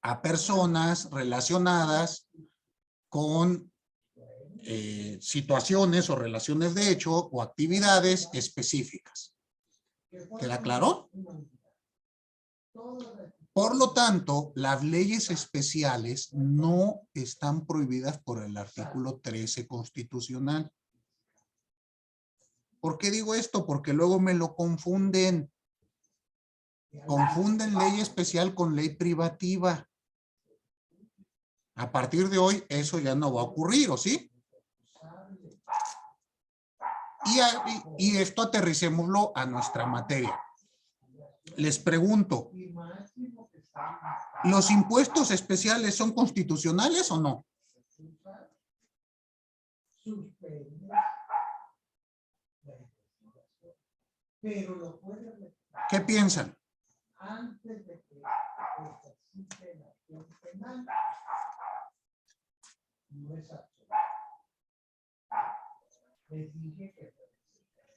B: a personas relacionadas con situaciones o relaciones de hecho o actividades específicas. ¿Queda claro? Por lo tanto, las leyes especiales no están prohibidas por el artículo 13 constitucional. ¿Por qué digo esto? Porque luego me lo confunden. Confunden ley especial con ley privativa. A partir de hoy, eso ya no va a ocurrir, ¿o sí? Y esto aterricémoslo a nuestra materia. Les pregunto, ¿los impuestos especiales son constitucionales o no? ¿Qué piensan?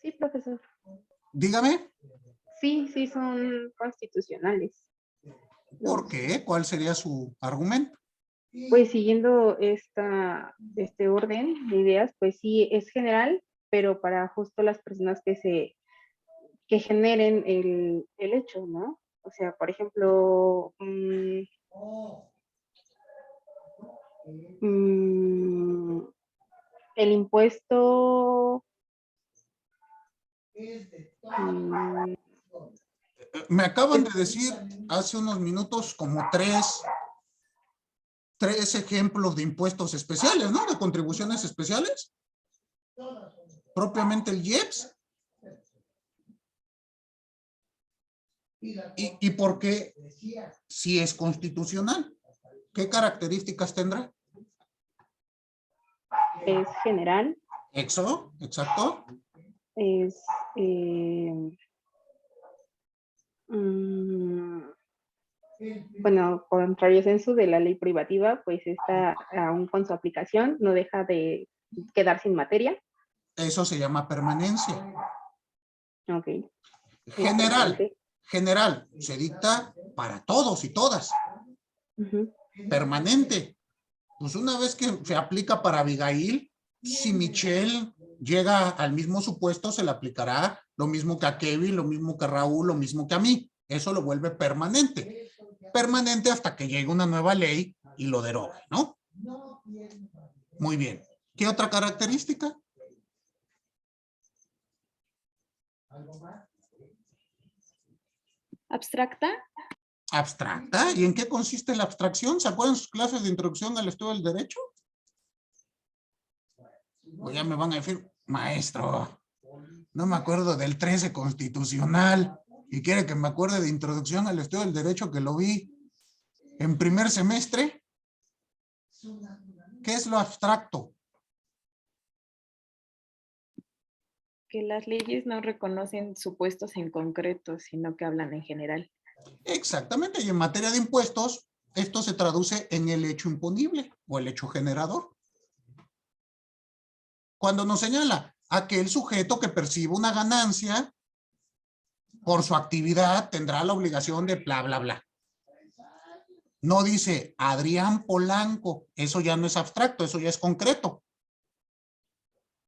J: Sí, profesor.
B: Dígame.
J: Sí, sí son constitucionales.
B: ¿Por qué? ¿Cuál sería su argumento?
J: Pues siguiendo este orden de ideas, pues sí es general, pero para justo las personas que generen el hecho, ¿no? O sea, por ejemplo, el impuesto.
B: Me acaban de decir hace unos minutos como tres ejemplos de impuestos especiales, ¿no? De contribuciones especiales. Propiamente el IEPS. ¿Y por qué si es constitucional? ¿Qué características tendrá?
J: Es general.
B: Exacto.
J: Es bueno, contrario censo de la ley privativa, pues está aún con su aplicación, no deja de quedar sin materia.
B: Eso se llama permanencia.
J: Ok.
B: General, se dicta para todos y todas. Permanente, pues una vez que se aplica para Abigail, si Michelle llega al mismo supuesto, se le aplicará lo mismo que a Kevin, lo mismo que a Raúl, lo mismo que a mí. Eso lo vuelve permanente. Permanente hasta que llegue una nueva ley y lo derogue, ¿no? Muy bien. ¿Qué otra característica?
G: ¿Abstracta?
B: Abstracta. ¿Y en qué consiste la abstracción? ¿Se acuerdan sus clases de introducción al estudio del derecho? Pues ya me van a decir, maestro, no me acuerdo del 13 constitucional y quiere que me acuerde de introducción al estudio del derecho que lo vi en primer semestre. ¿Qué es lo abstracto?
G: Que las leyes no reconocen supuestos en concreto, sino que hablan en general.
B: Exactamente, y en materia de impuestos, esto se traduce en el hecho imponible o el hecho generador. Cuando nos señala aquel sujeto que percibe una ganancia por su actividad tendrá la obligación de bla, bla, bla. No dice Adrián Polanco, eso ya no es abstracto, eso ya es concreto.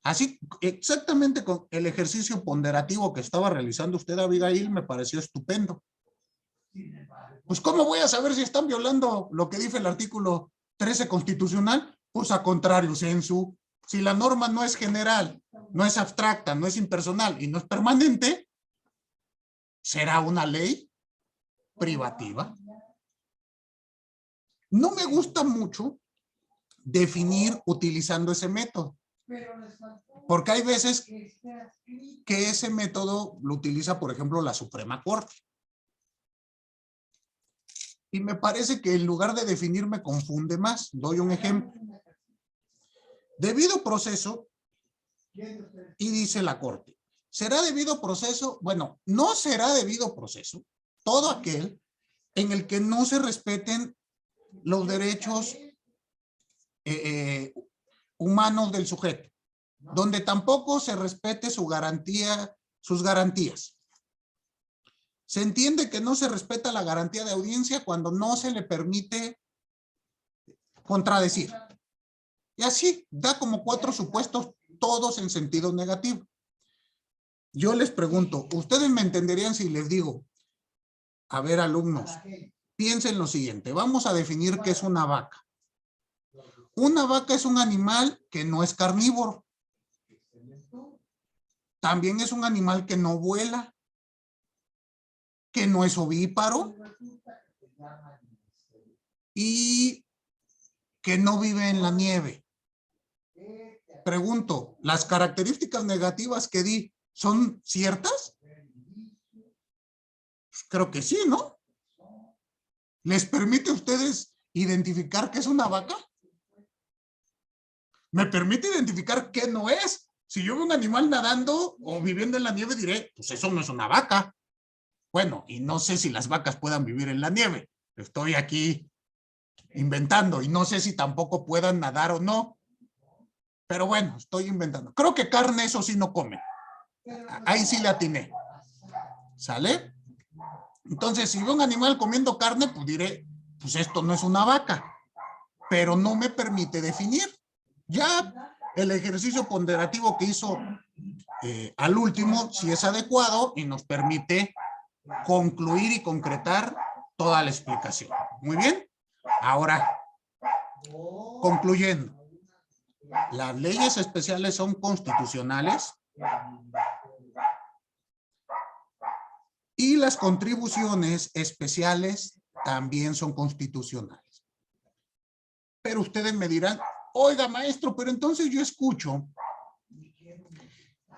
B: Así, exactamente con el ejercicio ponderativo que estaba realizando usted, Abigail, me pareció estupendo. Pues, ¿cómo voy a saber si están violando lo que dice el artículo 13 constitucional? Pues, a contrario, censu. Si la norma no es general, no es abstracta, no es impersonal y no es permanente, será una ley privativa. No me gusta mucho definir utilizando ese método, porque hay veces que ese método lo utiliza, por ejemplo, la Suprema Corte. Y me parece que en lugar de definir me confunde más. Doy un ejemplo. Debido proceso, y dice la Corte, ¿será debido proceso? Bueno, no será debido proceso todo aquel en el que no se respeten los derechos humanos del sujeto, donde tampoco se respete sus garantías. Se entiende que no se respeta la garantía de audiencia cuando no se le permite contradecir. Y así, da como 4 supuestos, todos en sentido negativo. Yo les pregunto, ¿ustedes me entenderían si les digo, a ver, alumnos, piensen lo siguiente, vamos a definir qué es una vaca? Una vaca es un animal que no es carnívoro. También es un animal que no vuela, que no es ovíparo y que no vive en la nieve. Pregunto, ¿las características negativas que di son ciertas? Pues creo que sí, ¿no? ¿Les permite a ustedes identificar qué es una vaca? ¿Me permite identificar qué no es? Si yo veo un animal nadando o viviendo en la nieve, diré, pues eso no es una vaca. Bueno, y no sé si las vacas puedan vivir en la nieve. Estoy aquí inventando y no sé si tampoco puedan nadar o no. Pero bueno, estoy inventando. Creo que carne eso sí no come. Ahí sí le atiné. ¿Sale? Entonces, si veo un animal comiendo carne, pues diré, pues esto no es una vaca. Pero no me permite definir. Ya el ejercicio ponderativo que hizo al último sí es adecuado y nos permite concluir y concretar toda la explicación. Muy bien. Ahora, concluyendo. Las leyes especiales son constitucionales y las contribuciones especiales también son constitucionales. Pero ustedes me dirán, oiga maestro, pero entonces yo escucho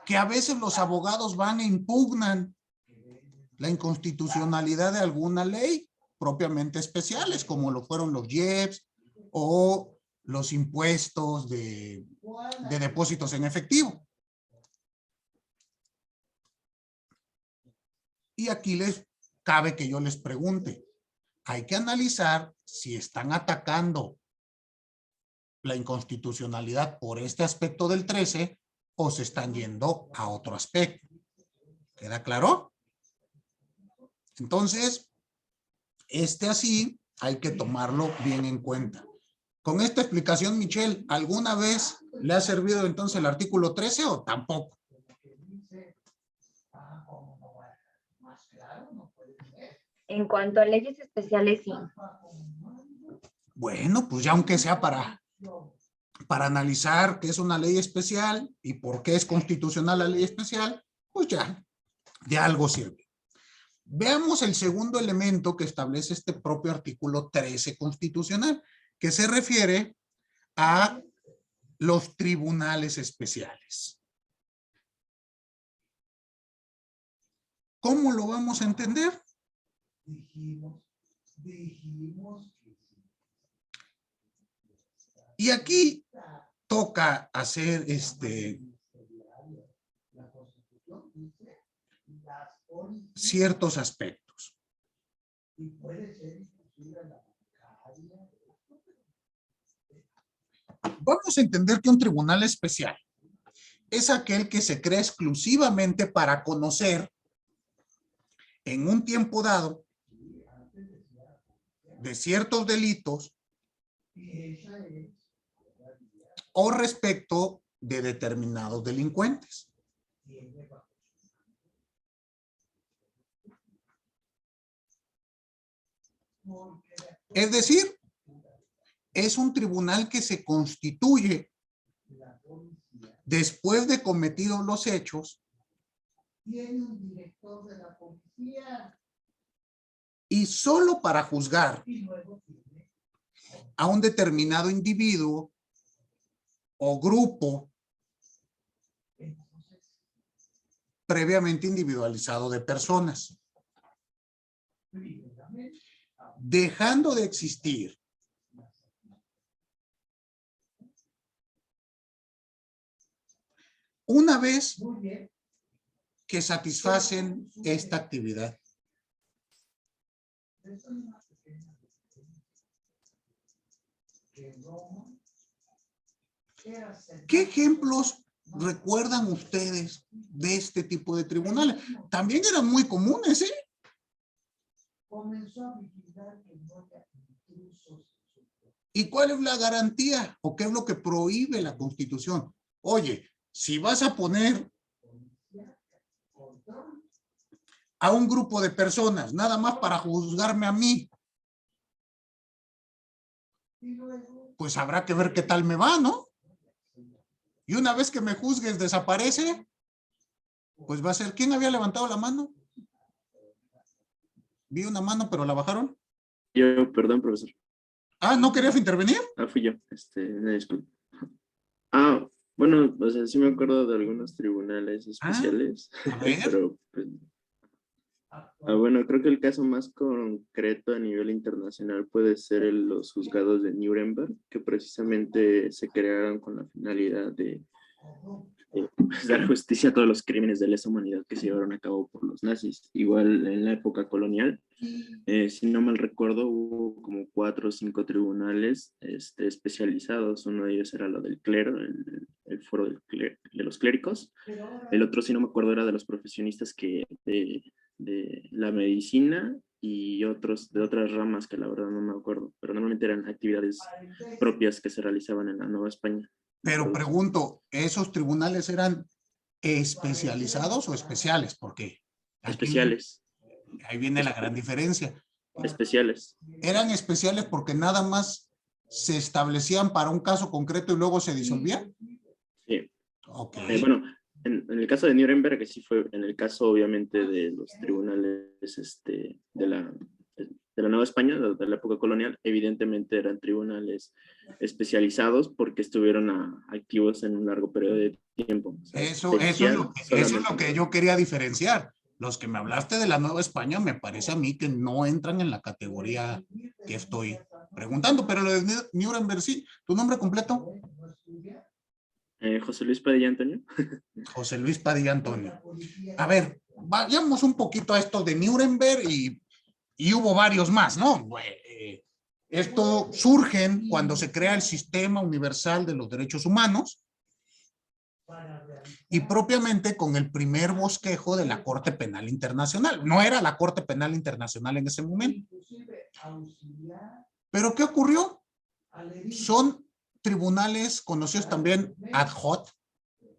B: que a veces los abogados van e impugnan la inconstitucionalidad de alguna ley propiamente especiales, como lo fueron los IEPS o los impuestos de depósitos en efectivo. Y aquí les cabe que yo les pregunte, hay que analizar si están atacando la inconstitucionalidad por este aspecto del 13 o se están yendo a otro aspecto. ¿Queda claro? Entonces, así hay que tomarlo bien en cuenta. Con esta explicación, Michelle, ¿alguna vez le ha servido entonces el artículo 13 o tampoco?
N: En cuanto a leyes especiales, sí.
B: Bueno, pues ya aunque sea para analizar qué es una ley especial y por qué es constitucional la ley especial, pues ya, de algo sirve. Veamos el segundo elemento que establece este propio artículo 13 constitucional, que se refiere a los tribunales especiales. ¿Cómo lo vamos a entender? Y aquí toca hacer ciertos aspectos. Vamos a entender que un tribunal especial es aquel que se crea exclusivamente para conocer en un tiempo dado de ciertos delitos o respecto de determinados delincuentes. Es decir, es un tribunal que se constituye después de cometidos los hechos tiene un director de la policía. Y solo para juzgar a un determinado individuo o grupo previamente individualizado de personas. Dejando de existir una vez que satisfacen esta actividad. ¿Qué ejemplos recuerdan ustedes de este tipo de tribunales? También eran muy comunes, ¿eh? ¿Y cuál es la garantía o qué es lo que prohíbe la Constitución? Oye, si vas a poner a un grupo de personas nada más para juzgarme a mí, pues habrá que ver qué tal me va, ¿no? Y una vez que me juzgues desaparece, pues va a ser, ¿quién había levantado la mano? Vi una mano, pero la bajaron.
O: Yo, perdón, profesor.
B: Ah, ¿no querías intervenir?
O: Fui yo, una disculpa. Bueno, o sea, sí me acuerdo de algunos tribunales especiales, pero pues, bueno, creo que el caso más concreto a nivel internacional puede ser los juzgados de Nuremberg, que precisamente se crearon con la finalidad de dar justicia a todos los crímenes de lesa humanidad que se llevaron a cabo por los nazis. Igual en la época colonial, si no mal recuerdo, hubo como 4 o 5 tribunales especializados. Uno de ellos era lo del clero, el foro de los clérigos. El otro, si no me acuerdo, era de los profesionistas de la medicina y otros de otras ramas que la verdad no me acuerdo, pero normalmente eran actividades propias que se realizaban en la Nueva España.
B: Pero pregunto, ¿esos tribunales eran especializados o especiales? Porque
O: especiales.
B: Ahí viene la gran diferencia.
O: Especiales.
B: ¿Eran especiales porque nada más se establecían para un caso concreto y luego se disolvían?
O: Sí.
B: Okay.
O: Bueno, en el caso de Nuremberg, que sí fue en el caso obviamente de los tribunales de la Nueva España, de la época colonial, evidentemente eran tribunales especializados porque estuvieron activos en un largo periodo de tiempo. O sea,
B: eso es lo que yo quería diferenciar. Los que me hablaste de la Nueva España me parece a mí que no entran en la categoría que estoy preguntando, pero lo de Nuremberg sí. ¿Tu nombre completo?
O: José Luis Padilla Antonio.
B: José Luis Padilla Antonio. A ver, vayamos un poquito a esto de Nuremberg y hubo varios más, ¿no? Esto surgen cuando se crea el Sistema Universal de los Derechos Humanos y propiamente con el primer bosquejo de la Corte Penal Internacional. No era la Corte Penal Internacional en ese momento. ¿Pero qué ocurrió? Son tribunales conocidos también ad hoc.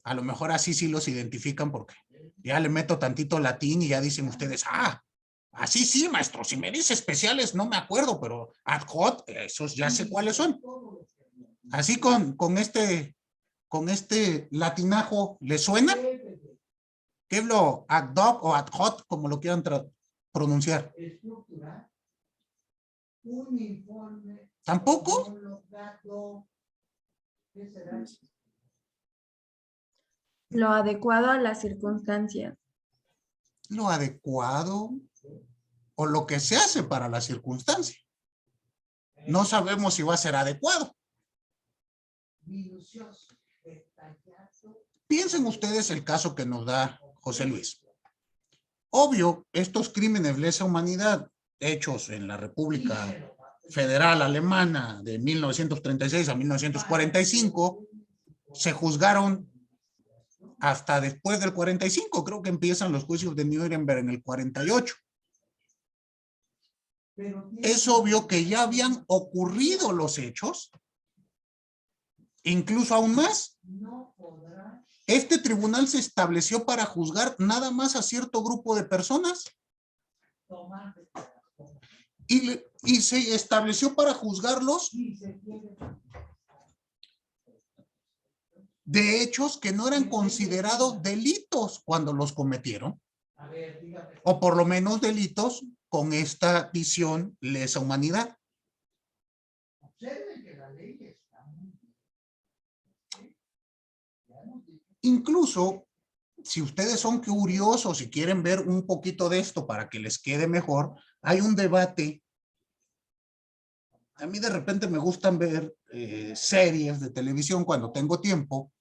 B: A lo mejor así sí los identifican porque ya le meto tantito latín y ya dicen ustedes, así sí, maestro, si me dice especiales no me acuerdo, pero ad hoc, esos ya sé cuáles son. Así con este latinajo, ¿le suena? ¿Qué es lo ad hoc o ad hoc, como lo quieran pronunciar? ¿Tampoco?
C: Lo adecuado a las circunstancias.
B: Lo adecuado o lo que se hace para la circunstancia. No sabemos si va a ser adecuado. Piensen ustedes el caso que nos da José Luis. Obvio, estos crímenes de lesa humanidad hechos en la República Federal Alemana de 1936 a 1945 se juzgaron hasta después del 45, creo que empiezan los juicios de Nuremberg en el 48. Es obvio que ya habían ocurrido los hechos, incluso aún más. Este tribunal se estableció para juzgar nada más a cierto grupo de personas y se estableció para juzgarlos de hechos que no eran considerados delitos cuando los cometieron, o por lo menos delitos con esta visión lesa humanidad. Incluso, si ustedes son curiosos y quieren ver un poquito de esto para que les quede mejor, hay un debate. A mí de repente me gustan ver series de televisión cuando tengo tiempo,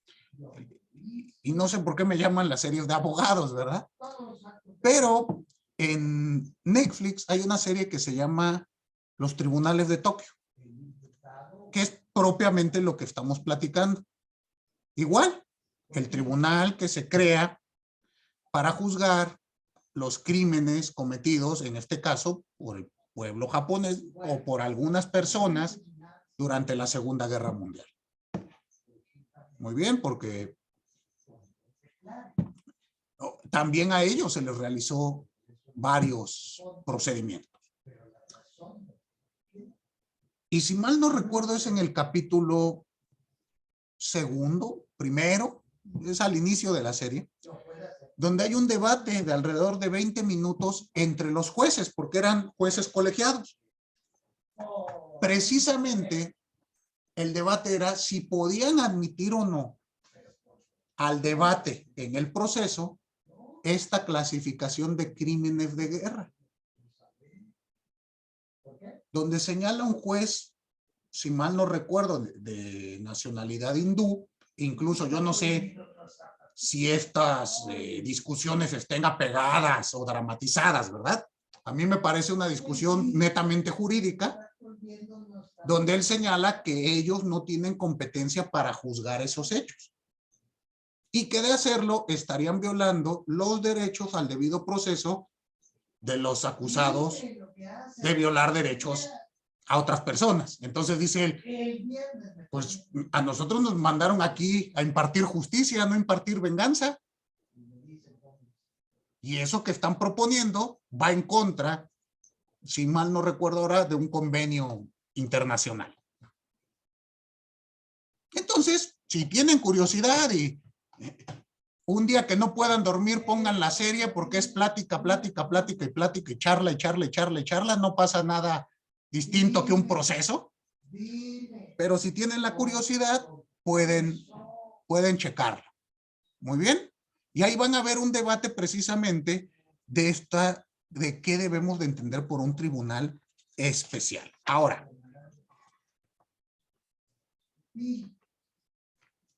B: y no sé por qué me llaman las series de abogados, ¿verdad? Pero en Netflix hay una serie que se llama Los Tribunales de Tokio, que es propiamente lo que estamos platicando. Igual, el tribunal que se crea para juzgar los crímenes cometidos, en este caso, por el pueblo japonés o por algunas personas durante la Segunda Guerra Mundial. Muy bien, porque también a ellos se les realizó varios procedimientos. Y si mal no recuerdo, es en el capítulo primero, es al inicio de la serie, donde hay un debate de alrededor de 20 minutos entre los jueces, porque eran jueces colegiados. Precisamente, el debate era si podían admitir o no al debate en el proceso esta clasificación de crímenes de guerra, donde señala un juez, si mal no recuerdo, de nacionalidad hindú. Incluso yo no sé si estas discusiones estén apegadas o dramatizadas, ¿verdad? A mí me parece una discusión netamente jurídica, donde él señala que ellos no tienen competencia para juzgar esos hechos, y que de hacerlo estarían violando los derechos al debido proceso de los acusados de violar derechos a otras personas. Entonces dice él, pues a nosotros nos mandaron aquí a impartir justicia, no impartir venganza. Y eso que están proponiendo va en contra, si mal no recuerdo ahora, de un convenio internacional. Entonces, si tienen curiosidad y un día que no puedan dormir, pongan la serie, porque es plática, plática, plática y plática y charla y charla y charla y charla. No pasa nada distinto que un proceso. Pero si tienen la curiosidad, pueden checarla. Muy bien. Y ahí van a ver un debate precisamente de qué debemos de entender por un tribunal especial. Ahora,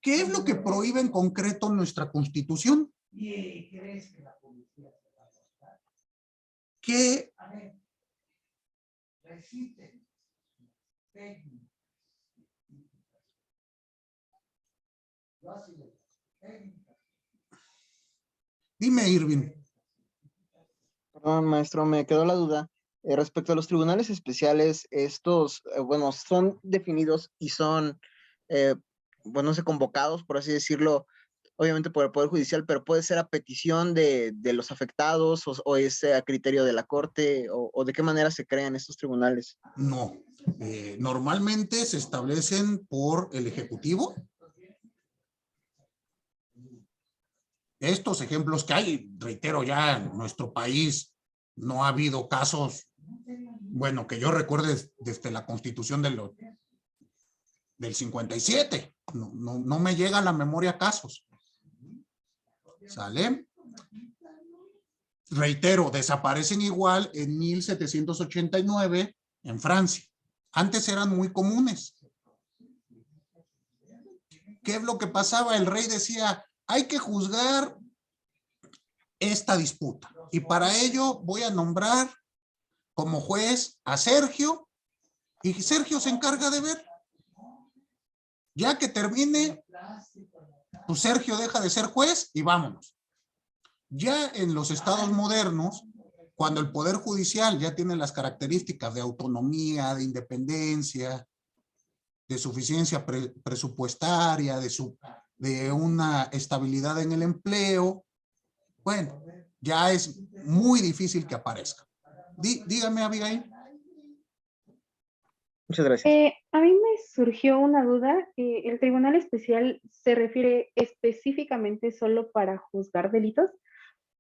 B: ¿qué es lo que prohíbe en concreto nuestra Constitución? Que dime, Irving.
D: Perdón, maestro, me quedó la duda. Respecto a los tribunales especiales, estos, bueno, son definidos y son, bueno, convocados, por así decirlo, obviamente por el Poder Judicial, pero puede ser a petición de los afectados o es a criterio de la Corte, o de qué manera se crean estos tribunales.
B: No, normalmente se establecen por el Ejecutivo. Estos ejemplos que hay, reitero, ya en nuestro país no ha habido casos, bueno, que yo recuerde desde la Constitución del 57. No me llega a la memoria casos. ¿Sale? Reitero, desaparecen igual en 1789 en Francia. Antes eran muy comunes. ¿Qué es lo que pasaba? El rey decía, hay que juzgar esta disputa. Y para ello voy a nombrar como juez a Sergio, y Sergio se encarga de ver. Ya que termine, pues Sergio deja de ser juez y vámonos. Ya en los estados modernos, cuando el Poder Judicial ya tiene las características de autonomía, de independencia, de suficiencia presupuestaria, de una estabilidad en el empleo, bueno, ya es muy difícil que aparezca. Dígame, Abigail.
D: Muchas gracias.
J: A mí me surgió una duda. ¿El tribunal especial se refiere específicamente solo para juzgar delitos?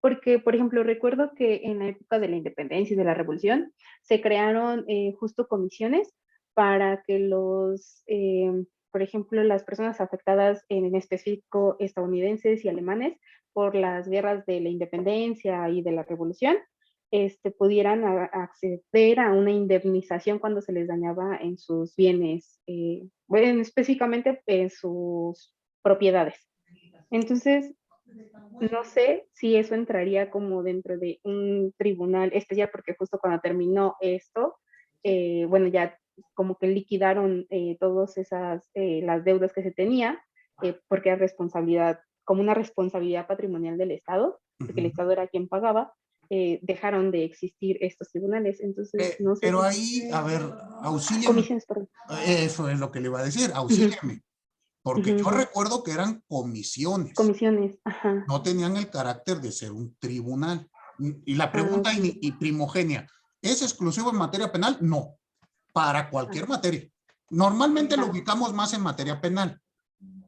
J: Porque, por ejemplo, recuerdo que en la época de la independencia y de la revolución se crearon justo comisiones para que por ejemplo, las personas afectadas en específico estadounidenses y alemanes por las guerras de la independencia y de la revolución, pudieran acceder a una indemnización cuando se les dañaba en sus bienes, bueno, específicamente en sus propiedades. Entonces, no sé si eso entraría como dentro de un tribunal especial, porque justo cuando terminó esto, bueno, ya como que liquidaron todas las deudas que se tenía, porque era responsabilidad, como una responsabilidad patrimonial del Estado, porque el Estado era quien pagaba, dejaron de existir estos tribunales. Entonces, no sé.
B: Pero ahí, a ver, auxíliame.
J: Comisiones, perdón.
B: Eso es lo que le iba a decir, auxíliame. Porque yo recuerdo que eran comisiones.
J: Comisiones, ajá.
B: No tenían el carácter de ser un tribunal. Y la pregunta y primogenia, ¿es exclusivo en materia penal? No, para cualquier materia. Normalmente lo ubicamos más en materia penal,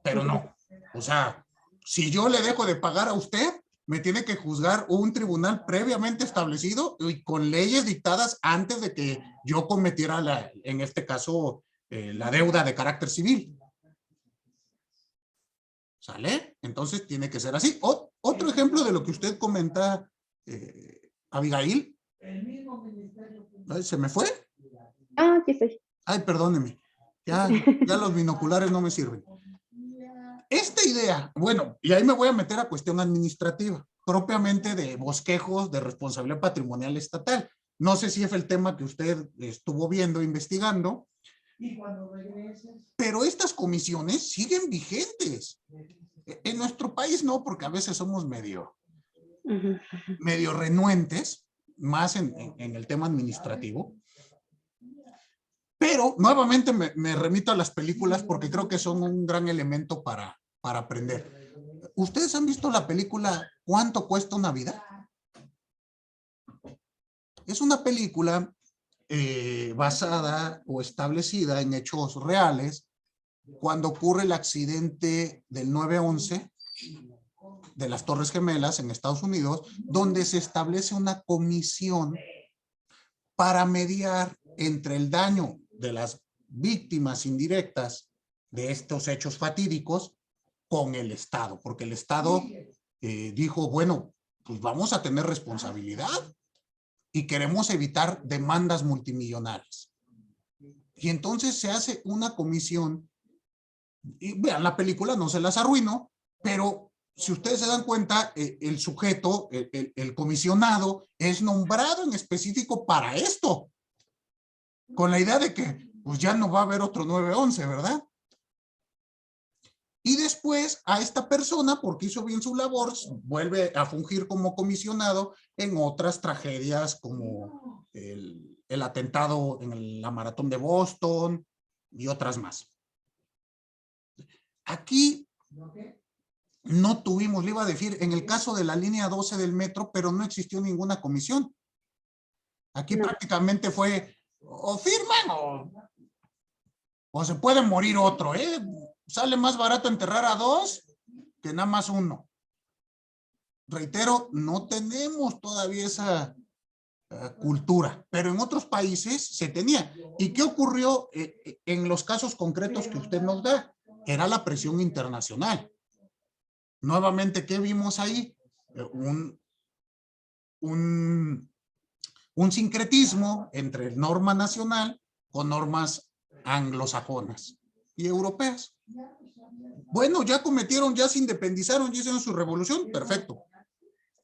B: pero no. O sea, si yo le dejo de pagar a usted, me tiene que juzgar un tribunal previamente establecido y con leyes dictadas antes de que yo cometiera, en este caso, la deuda de carácter civil. ¿Sale? Entonces tiene que ser así. Otro ejemplo de lo que usted comenta, Abigail. Ay, ¿se me fue?
J: Ah, aquí estoy.
B: Ay, perdóneme. Ya los binoculares no me sirven. Esta idea, bueno, y ahí me voy a meter a cuestión administrativa, propiamente de bosquejos de responsabilidad patrimonial estatal. No sé si es el tema que usted estuvo viendo, investigando. Pero estas comisiones siguen vigentes. En nuestro país no, porque a veces somos medio renuentes, más en el tema administrativo. Pero nuevamente me remito a las películas porque creo que son un gran elemento para aprender. ¿Ustedes han visto la película ¿Cuánto cuesta una vida? Es una película basada o establecida en hechos reales cuando ocurre el accidente del 9/11 de las Torres Gemelas en Estados Unidos, donde se establece una comisión para mediar entre el daño de las víctimas indirectas de estos hechos fatídicos con el Estado, porque el Estado dijo, bueno, pues vamos a tener responsabilidad y queremos evitar demandas multimillonarias. Y entonces se hace una comisión, y vean la película, no se las arruino, pero si ustedes se dan cuenta, el sujeto, el comisionado, es nombrado en específico para esto, con la idea de que pues ya no va a haber otro 9/11, ¿verdad? Y después a esta persona, porque hizo bien su labor, vuelve a fungir como comisionado en otras tragedias como el atentado en la maratón de Boston y otras más. Aquí no tuvimos, le iba a decir, en el caso de la línea 12 del metro, pero no existió ninguna comisión. Aquí prácticamente fue o firman o se puede morir otro, ¿eh? Sale más barato enterrar a 2 que nada más 1. Reitero, no tenemos todavía esa cultura, pero en otros países se tenía. ¿Y qué ocurrió en los casos concretos que usted nos da? Era la presión internacional. Nuevamente, ¿qué vimos ahí? Un sincretismo entre norma nacional con normas anglosajonas y europeas. Bueno, ya cometieron, ya se independizaron, ya hicieron su revolución, perfecto.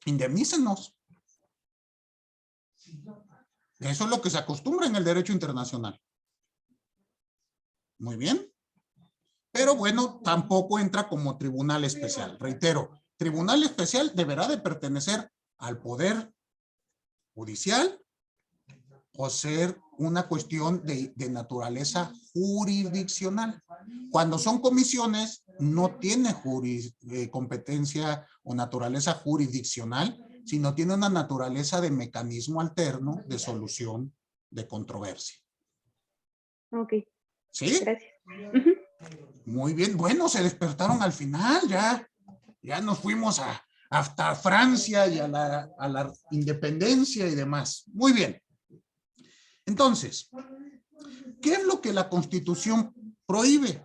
B: Indemnícenos. Eso es lo que se acostumbra en el derecho internacional. Muy bien. Pero bueno, tampoco entra como tribunal especial. Reitero, tribunal especial deberá de pertenecer al poder judicial o ser una cuestión de naturaleza jurisdiccional. Cuando son comisiones, no tiene competencia o naturaleza jurisdiccional, sino tiene una naturaleza de mecanismo alterno de solución de controversia.
J: Ok,
B: ¿Sí?
J: gracias.
B: Muy bien. Bueno, se despertaron al final, ya nos fuimos hasta Francia y a la independencia y demás. Muy bien. Entonces, ¿qué es lo que la Constitución prohíbe?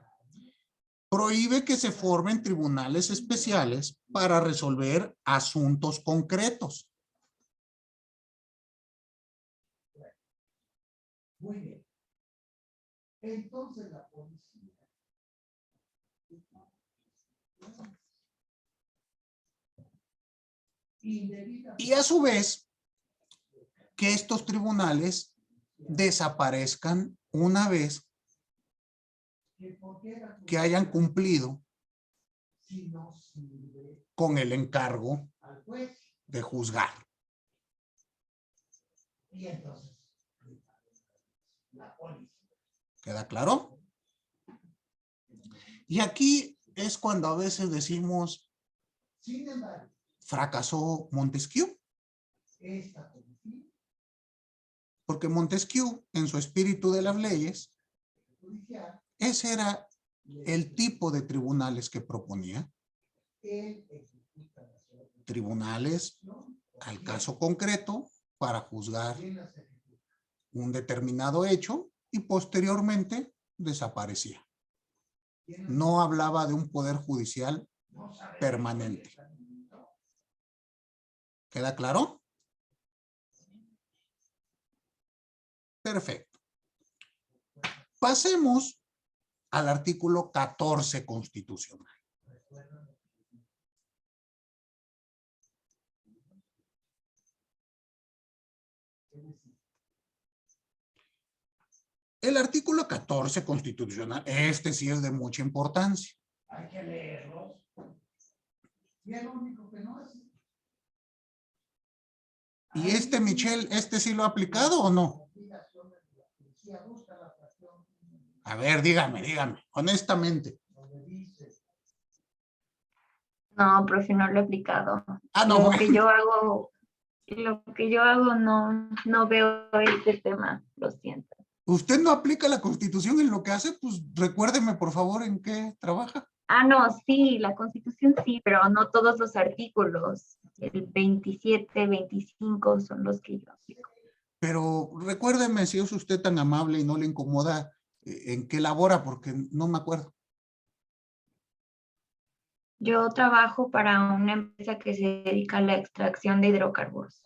B: Prohíbe que se formen tribunales especiales para resolver asuntos concretos. Muy bien. Entonces la policía. Y a su vez, que estos tribunales desaparezcan una vez que hayan cumplido con el encargo de juzgar. ¿Queda claro? Y aquí es cuando a veces decimos, fracasó Montesquieu. Porque Montesquieu, en su espíritu de las leyes, ese era el tipo de tribunales que proponía. Tribunales al caso concreto para juzgar un determinado hecho y posteriormente desaparecía. No hablaba de un poder judicial permanente. ¿Queda claro? Perfecto. Pasemos al artículo 14 constitucional. El artículo 14 constitucional, este sí es de mucha importancia. Hay que leerlos. Y el único que no es. ¿Y este, Michelle, este sí lo ha aplicado o no? A ver, dígame, honestamente.
N: No, profe, no lo he aplicado.
B: Ah, no,
N: Lo
B: bueno.
N: que yo hago no veo este tema, lo siento.
B: ¿Usted no aplica la Constitución en lo que hace? Pues recuérdeme, por favor, en qué trabaja.
N: Ah, no, sí, la Constitución sí, pero no todos los artículos. El 27, 25 son los que yo aplico.
B: Pero recuérdeme, si es usted tan amable y no le incomoda, en qué labora, porque no me acuerdo.
N: Yo trabajo para una empresa que se dedica a la extracción de hidrocarburos.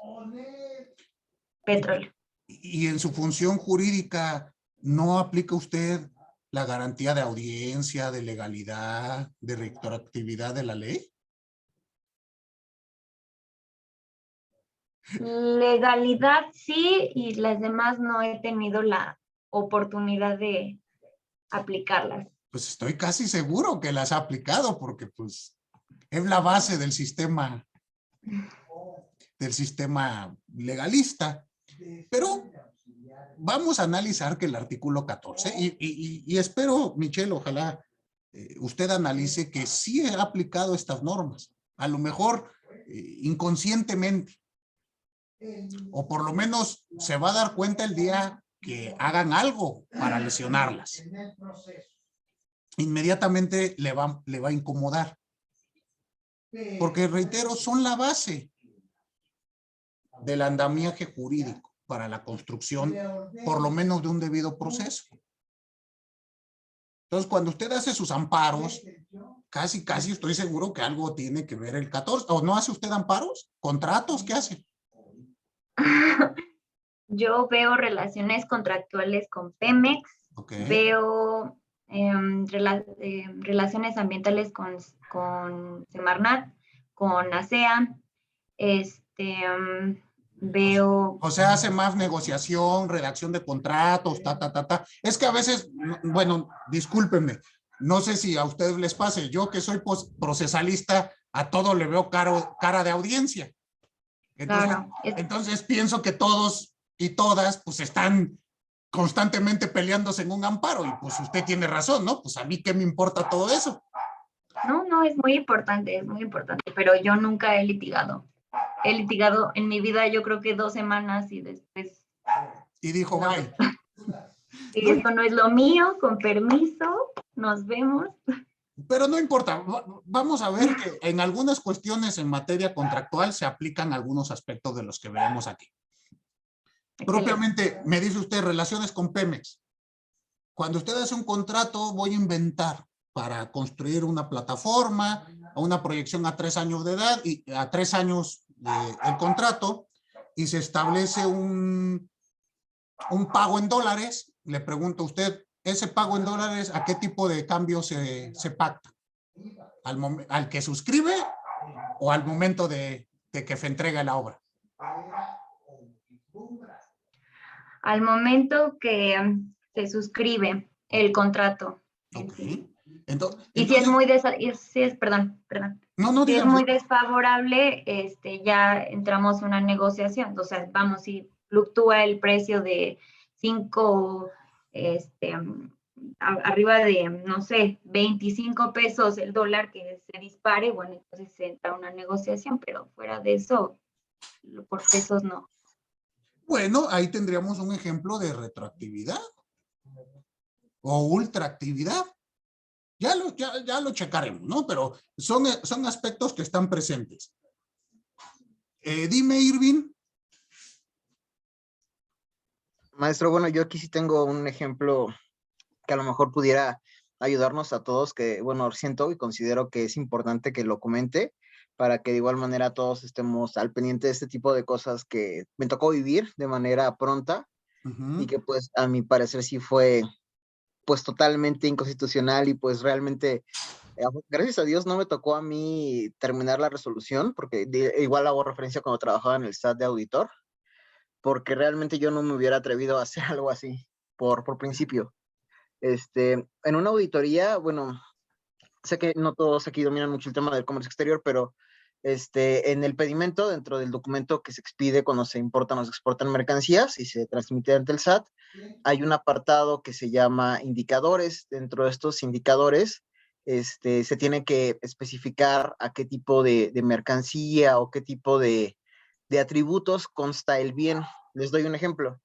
N: Petróleo.
B: Y en su función jurídica, ¿no aplica usted la garantía de audiencia, de legalidad, de retroactividad de la ley?
N: Legalidad sí, y las demás no he tenido la oportunidad de aplicarlas.
B: Pues estoy casi seguro que las ha aplicado, porque pues es la base del sistema legalista. Pero vamos a analizar que el artículo 14, y espero, Michelle, ojalá usted analice que sí ha aplicado estas normas, a lo mejor inconscientemente, o por lo menos se va a dar cuenta el día que hagan algo para lesionarlas. Inmediatamente le va a incomodar. Porque, reitero, son la base del andamiaje jurídico para la construcción, por lo menos de un debido proceso. Entonces, cuando usted hace sus amparos, casi estoy seguro que algo tiene que ver el 14. ¿O no hace usted amparos? ¿Contratos? ¿Qué hace?
N: Yo veo relaciones contractuales con Pemex, veo relaciones ambientales con Semarnat, con ASEAN, veo...
B: O sea, hace más negociación, redacción de contratos, Es que a veces, bueno, discúlpenme, no sé si a ustedes les pase, yo que soy procesalista, a todo le veo cara de audiencia. Entonces,
N: Claro.
B: Entonces pienso que todos y todas pues están constantemente peleándose en un amparo y pues usted tiene razón, ¿no? Pues a mí qué me importa todo eso.
N: No, es muy importante, pero yo nunca he litigado. He litigado en mi vida yo creo que 2 semanas y después...
B: Y dijo,
N: no.
B: bye.
N: Si esto no es lo mío, con permiso, nos vemos.
B: Pero no importa, vamos a ver que en algunas cuestiones en materia contractual se aplican algunos aspectos de los que veremos aquí. Propiamente, me dice usted, relaciones con Pemex. Cuando usted hace un contrato, voy a inventar para construir una plataforma, una proyección a 3 años de edad y a 3 años el contrato, y se establece un pago en dólares. Le pregunto a usted, ¿ese pago en dólares a qué tipo de cambio se pacta? ¿Al que suscribe o al momento de que se entrega la obra?
N: Al momento que se suscribe el contrato.
B: Okay.
N: Y si es muy perdón.
B: No,
N: si es muy desfavorable, ya entramos en una negociación. O sea, vamos, si fluctúa el precio de 5, arriba de, no sé, 25 pesos el dólar que se dispare, bueno, entonces se entra una negociación, pero fuera de eso, por pesos no.
B: Bueno, ahí tendríamos un ejemplo de retroactividad o ultraactividad. Ya lo checaremos, ¿no? Pero son aspectos que están presentes. Dime, Irving.
D: Maestro, bueno, yo aquí sí tengo un ejemplo que a lo mejor pudiera ayudarnos a todos, que bueno, siento y considero que es importante que lo comente para que de igual manera todos estemos al pendiente de este tipo de cosas que me tocó vivir de manera pronta y que pues a mi parecer sí fue pues totalmente inconstitucional y pues realmente, gracias a Dios no me tocó a mí terminar la resolución, porque igual hago referencia cuando trabajaba en el SAT de auditor, porque realmente yo no me hubiera atrevido a hacer algo así por principio. En una auditoría, bueno, sé que no todos aquí dominan mucho el tema del comercio exterior, pero en el pedimento, dentro del documento que se expide cuando se importan o se exportan mercancías y se transmite ante el SAT, hay un apartado que se llama indicadores. Dentro de estos indicadores, se tiene que especificar a qué tipo de mercancía o qué tipo de atributos consta el bien. Les doy un ejemplo.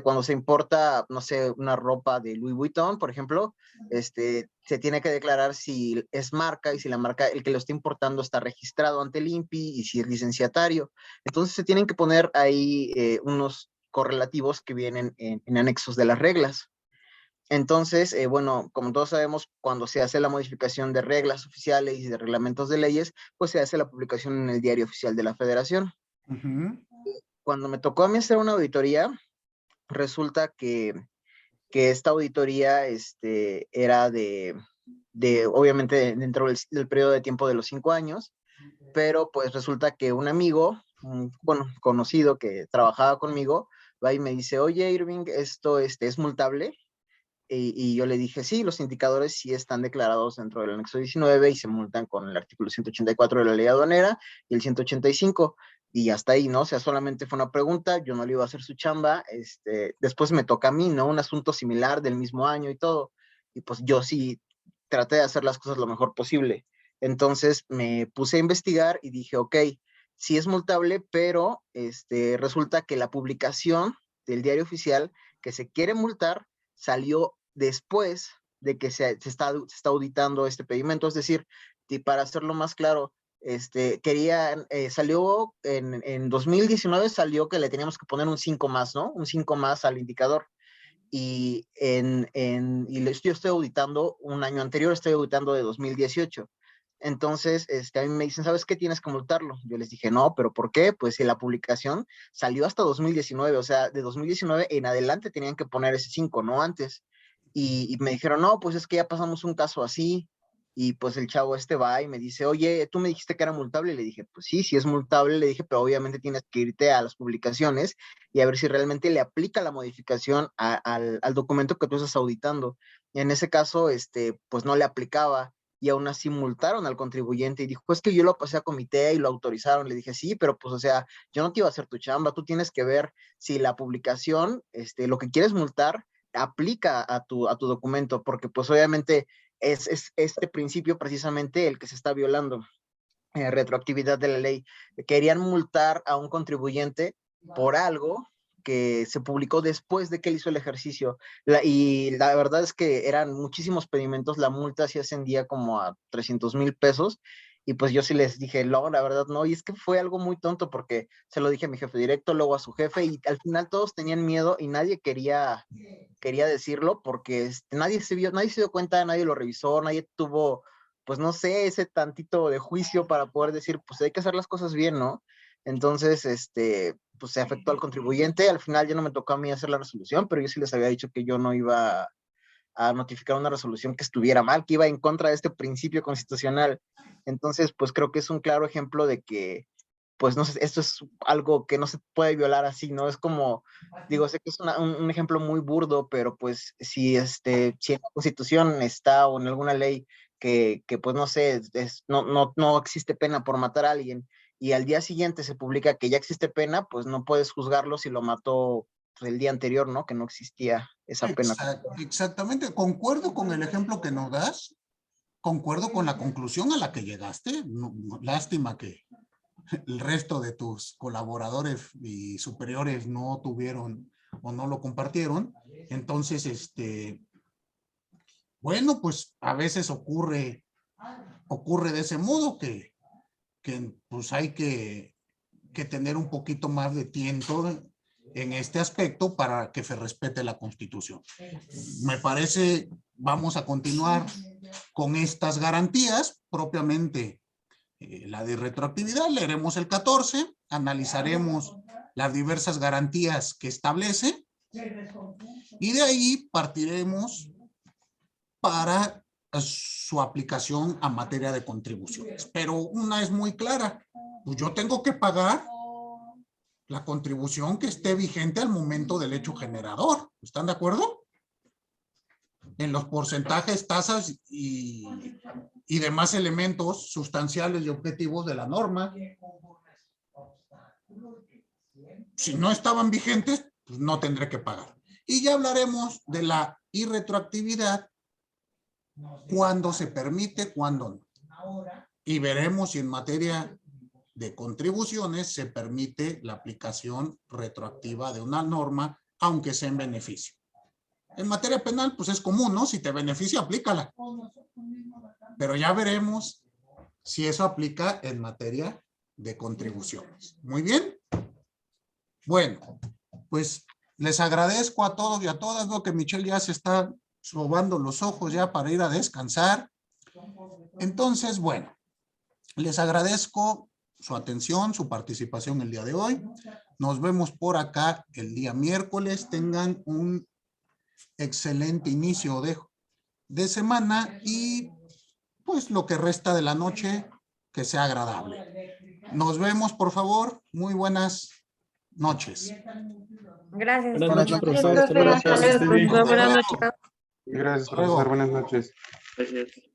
D: Cuando se importa, no sé, una ropa de Louis Vuitton, por ejemplo, se tiene que declarar si es marca y si la marca, el que lo está importando está registrado ante el INPI y si es licenciatario. Entonces se tienen que poner ahí unos correlativos que vienen en anexos de las reglas. Entonces, bueno, como todos sabemos, cuando se hace la modificación de reglas oficiales y de reglamentos de leyes, pues se hace la publicación en el Diario Oficial de la Federación. Cuando me tocó a mí hacer una auditoría, resulta que esta auditoría era de obviamente dentro del periodo de tiempo de los 5 años, pero pues resulta que un amigo, bueno, conocido que trabajaba conmigo, va y me dice, oye, Irving, esto es multable. Y yo le dije, sí, los indicadores sí están declarados dentro del anexo 19 y se multan con el artículo 184 de la ley aduanera y el 185. Y hasta ahí, ¿no? O sea, solamente fue una pregunta, yo no le iba a hacer su chamba. Después me toca a mí, ¿no? Un asunto similar del mismo año y todo. Y pues yo sí traté de hacer las cosas lo mejor posible. Entonces me puse a investigar y dije, ok, sí es multable, pero resulta que la publicación del Diario Oficial que se quiere multar salió después de que se está auditando este pedimento. Es decir, y para hacerlo más claro, salió en 2019, salió que le teníamos que poner un 5 más, ¿no? Un 5 más al indicador. Y yo estoy auditando un año anterior, estoy auditando de 2018. Entonces, a mí me dicen, ¿sabes qué? Tienes que multarlo. Yo les dije, no, ¿pero por qué? Pues si la publicación salió hasta 2019, o sea, de 2019 en adelante tenían que poner ese 5, no antes. Y me dijeron, no, pues es que ya pasamos un caso así. Y pues el chavo va y me dice, oye, tú me dijiste que era multable. Y le dije, pues sí, sí es multable. Le dije, pero obviamente tienes que irte a las publicaciones y a ver si realmente le aplica la modificación al documento que tú estás auditando. Y en ese caso, pues no le aplicaba. Y aún así multaron al contribuyente y dijo, es que yo lo pasé a comité y lo autorizaron. Le dije, sí, pero pues, o sea, yo no te iba a hacer tu chamba, tú tienes que ver si la publicación, lo que quieres multar, aplica a tu documento, porque pues obviamente es este principio precisamente el que se está violando, retroactividad de la ley. Querían multar a un contribuyente por algo que se publicó después de que él hizo el ejercicio. Y la verdad es que eran muchísimos pedimentos, la multa sí ascendía como a 300,000 pesos. Y pues yo sí les dije, no, la verdad no, y es que fue algo muy tonto porque se lo dije a mi jefe directo, luego a su jefe, y al final todos tenían miedo y nadie quería decirlo porque nadie se dio cuenta, nadie lo revisó, nadie tuvo, pues no sé, ese tantito de juicio para poder decir, pues hay que hacer las cosas bien, ¿no? Entonces, pues se afectó al contribuyente, al final ya no me tocó a mí hacer la resolución, pero yo sí les había dicho que yo no iba a notificar una resolución que estuviera mal, que iba en contra de este principio constitucional. Entonces, pues creo que es un claro ejemplo de que, pues no sé, esto es algo que no se puede violar así, ¿no? Es como, digo, sé que es un ejemplo muy burdo, pero pues si en la Constitución está o en alguna ley que pues no sé, no existe pena por matar a alguien y al día siguiente se publica que ya existe pena, pues no puedes juzgarlo si lo mató el día anterior, ¿no? Que no existía esa pena.
B: Exactamente, concuerdo con el ejemplo que nos das, concuerdo con la conclusión a la que llegaste. Lástima que el resto de tus colaboradores y superiores no tuvieron o no lo compartieron. Entonces, bueno, pues a veces ocurre de ese modo que pues hay que tener un poquito más de tiento en este aspecto para que se respete la Constitución. Me parece, vamos a continuar con estas garantías, propiamente la de retroactividad. Leeremos el 14, analizaremos las diversas garantías que establece y de ahí partiremos para su aplicación a materia de contribuciones. Pero una es muy clara, pues yo tengo que pagar la contribución que esté vigente al momento del hecho generador. ¿Están de acuerdo? En los porcentajes, tasas y demás elementos sustanciales y objetivos de la norma. Si no estaban vigentes, pues no tendré que pagar. Y ya hablaremos de la irretroactividad, cuándo se permite, cuándo no. Y veremos si en materia de contribuciones se permite la aplicación retroactiva de una norma, aunque sea en beneficio. En materia penal, pues es común, ¿no? Si te beneficia, aplícala. Pero ya veremos si eso aplica en materia de contribuciones. Muy bien. Bueno, pues les agradezco a todos y a todas. Veo que Michelle ya se está sobando los ojos ya para ir a descansar. Entonces, bueno, les agradezco su atención, su participación el día de hoy. Nos vemos por acá el día miércoles. Tengan un excelente inicio de semana y pues lo que resta de la noche que sea agradable. Nos vemos, por favor. Muy buenas noches.
P: Gracias.
F: Buenas noches, profesor.
P: Buenas noches.
F: Gracias, profesor. Buenas noches.
O: Gracias.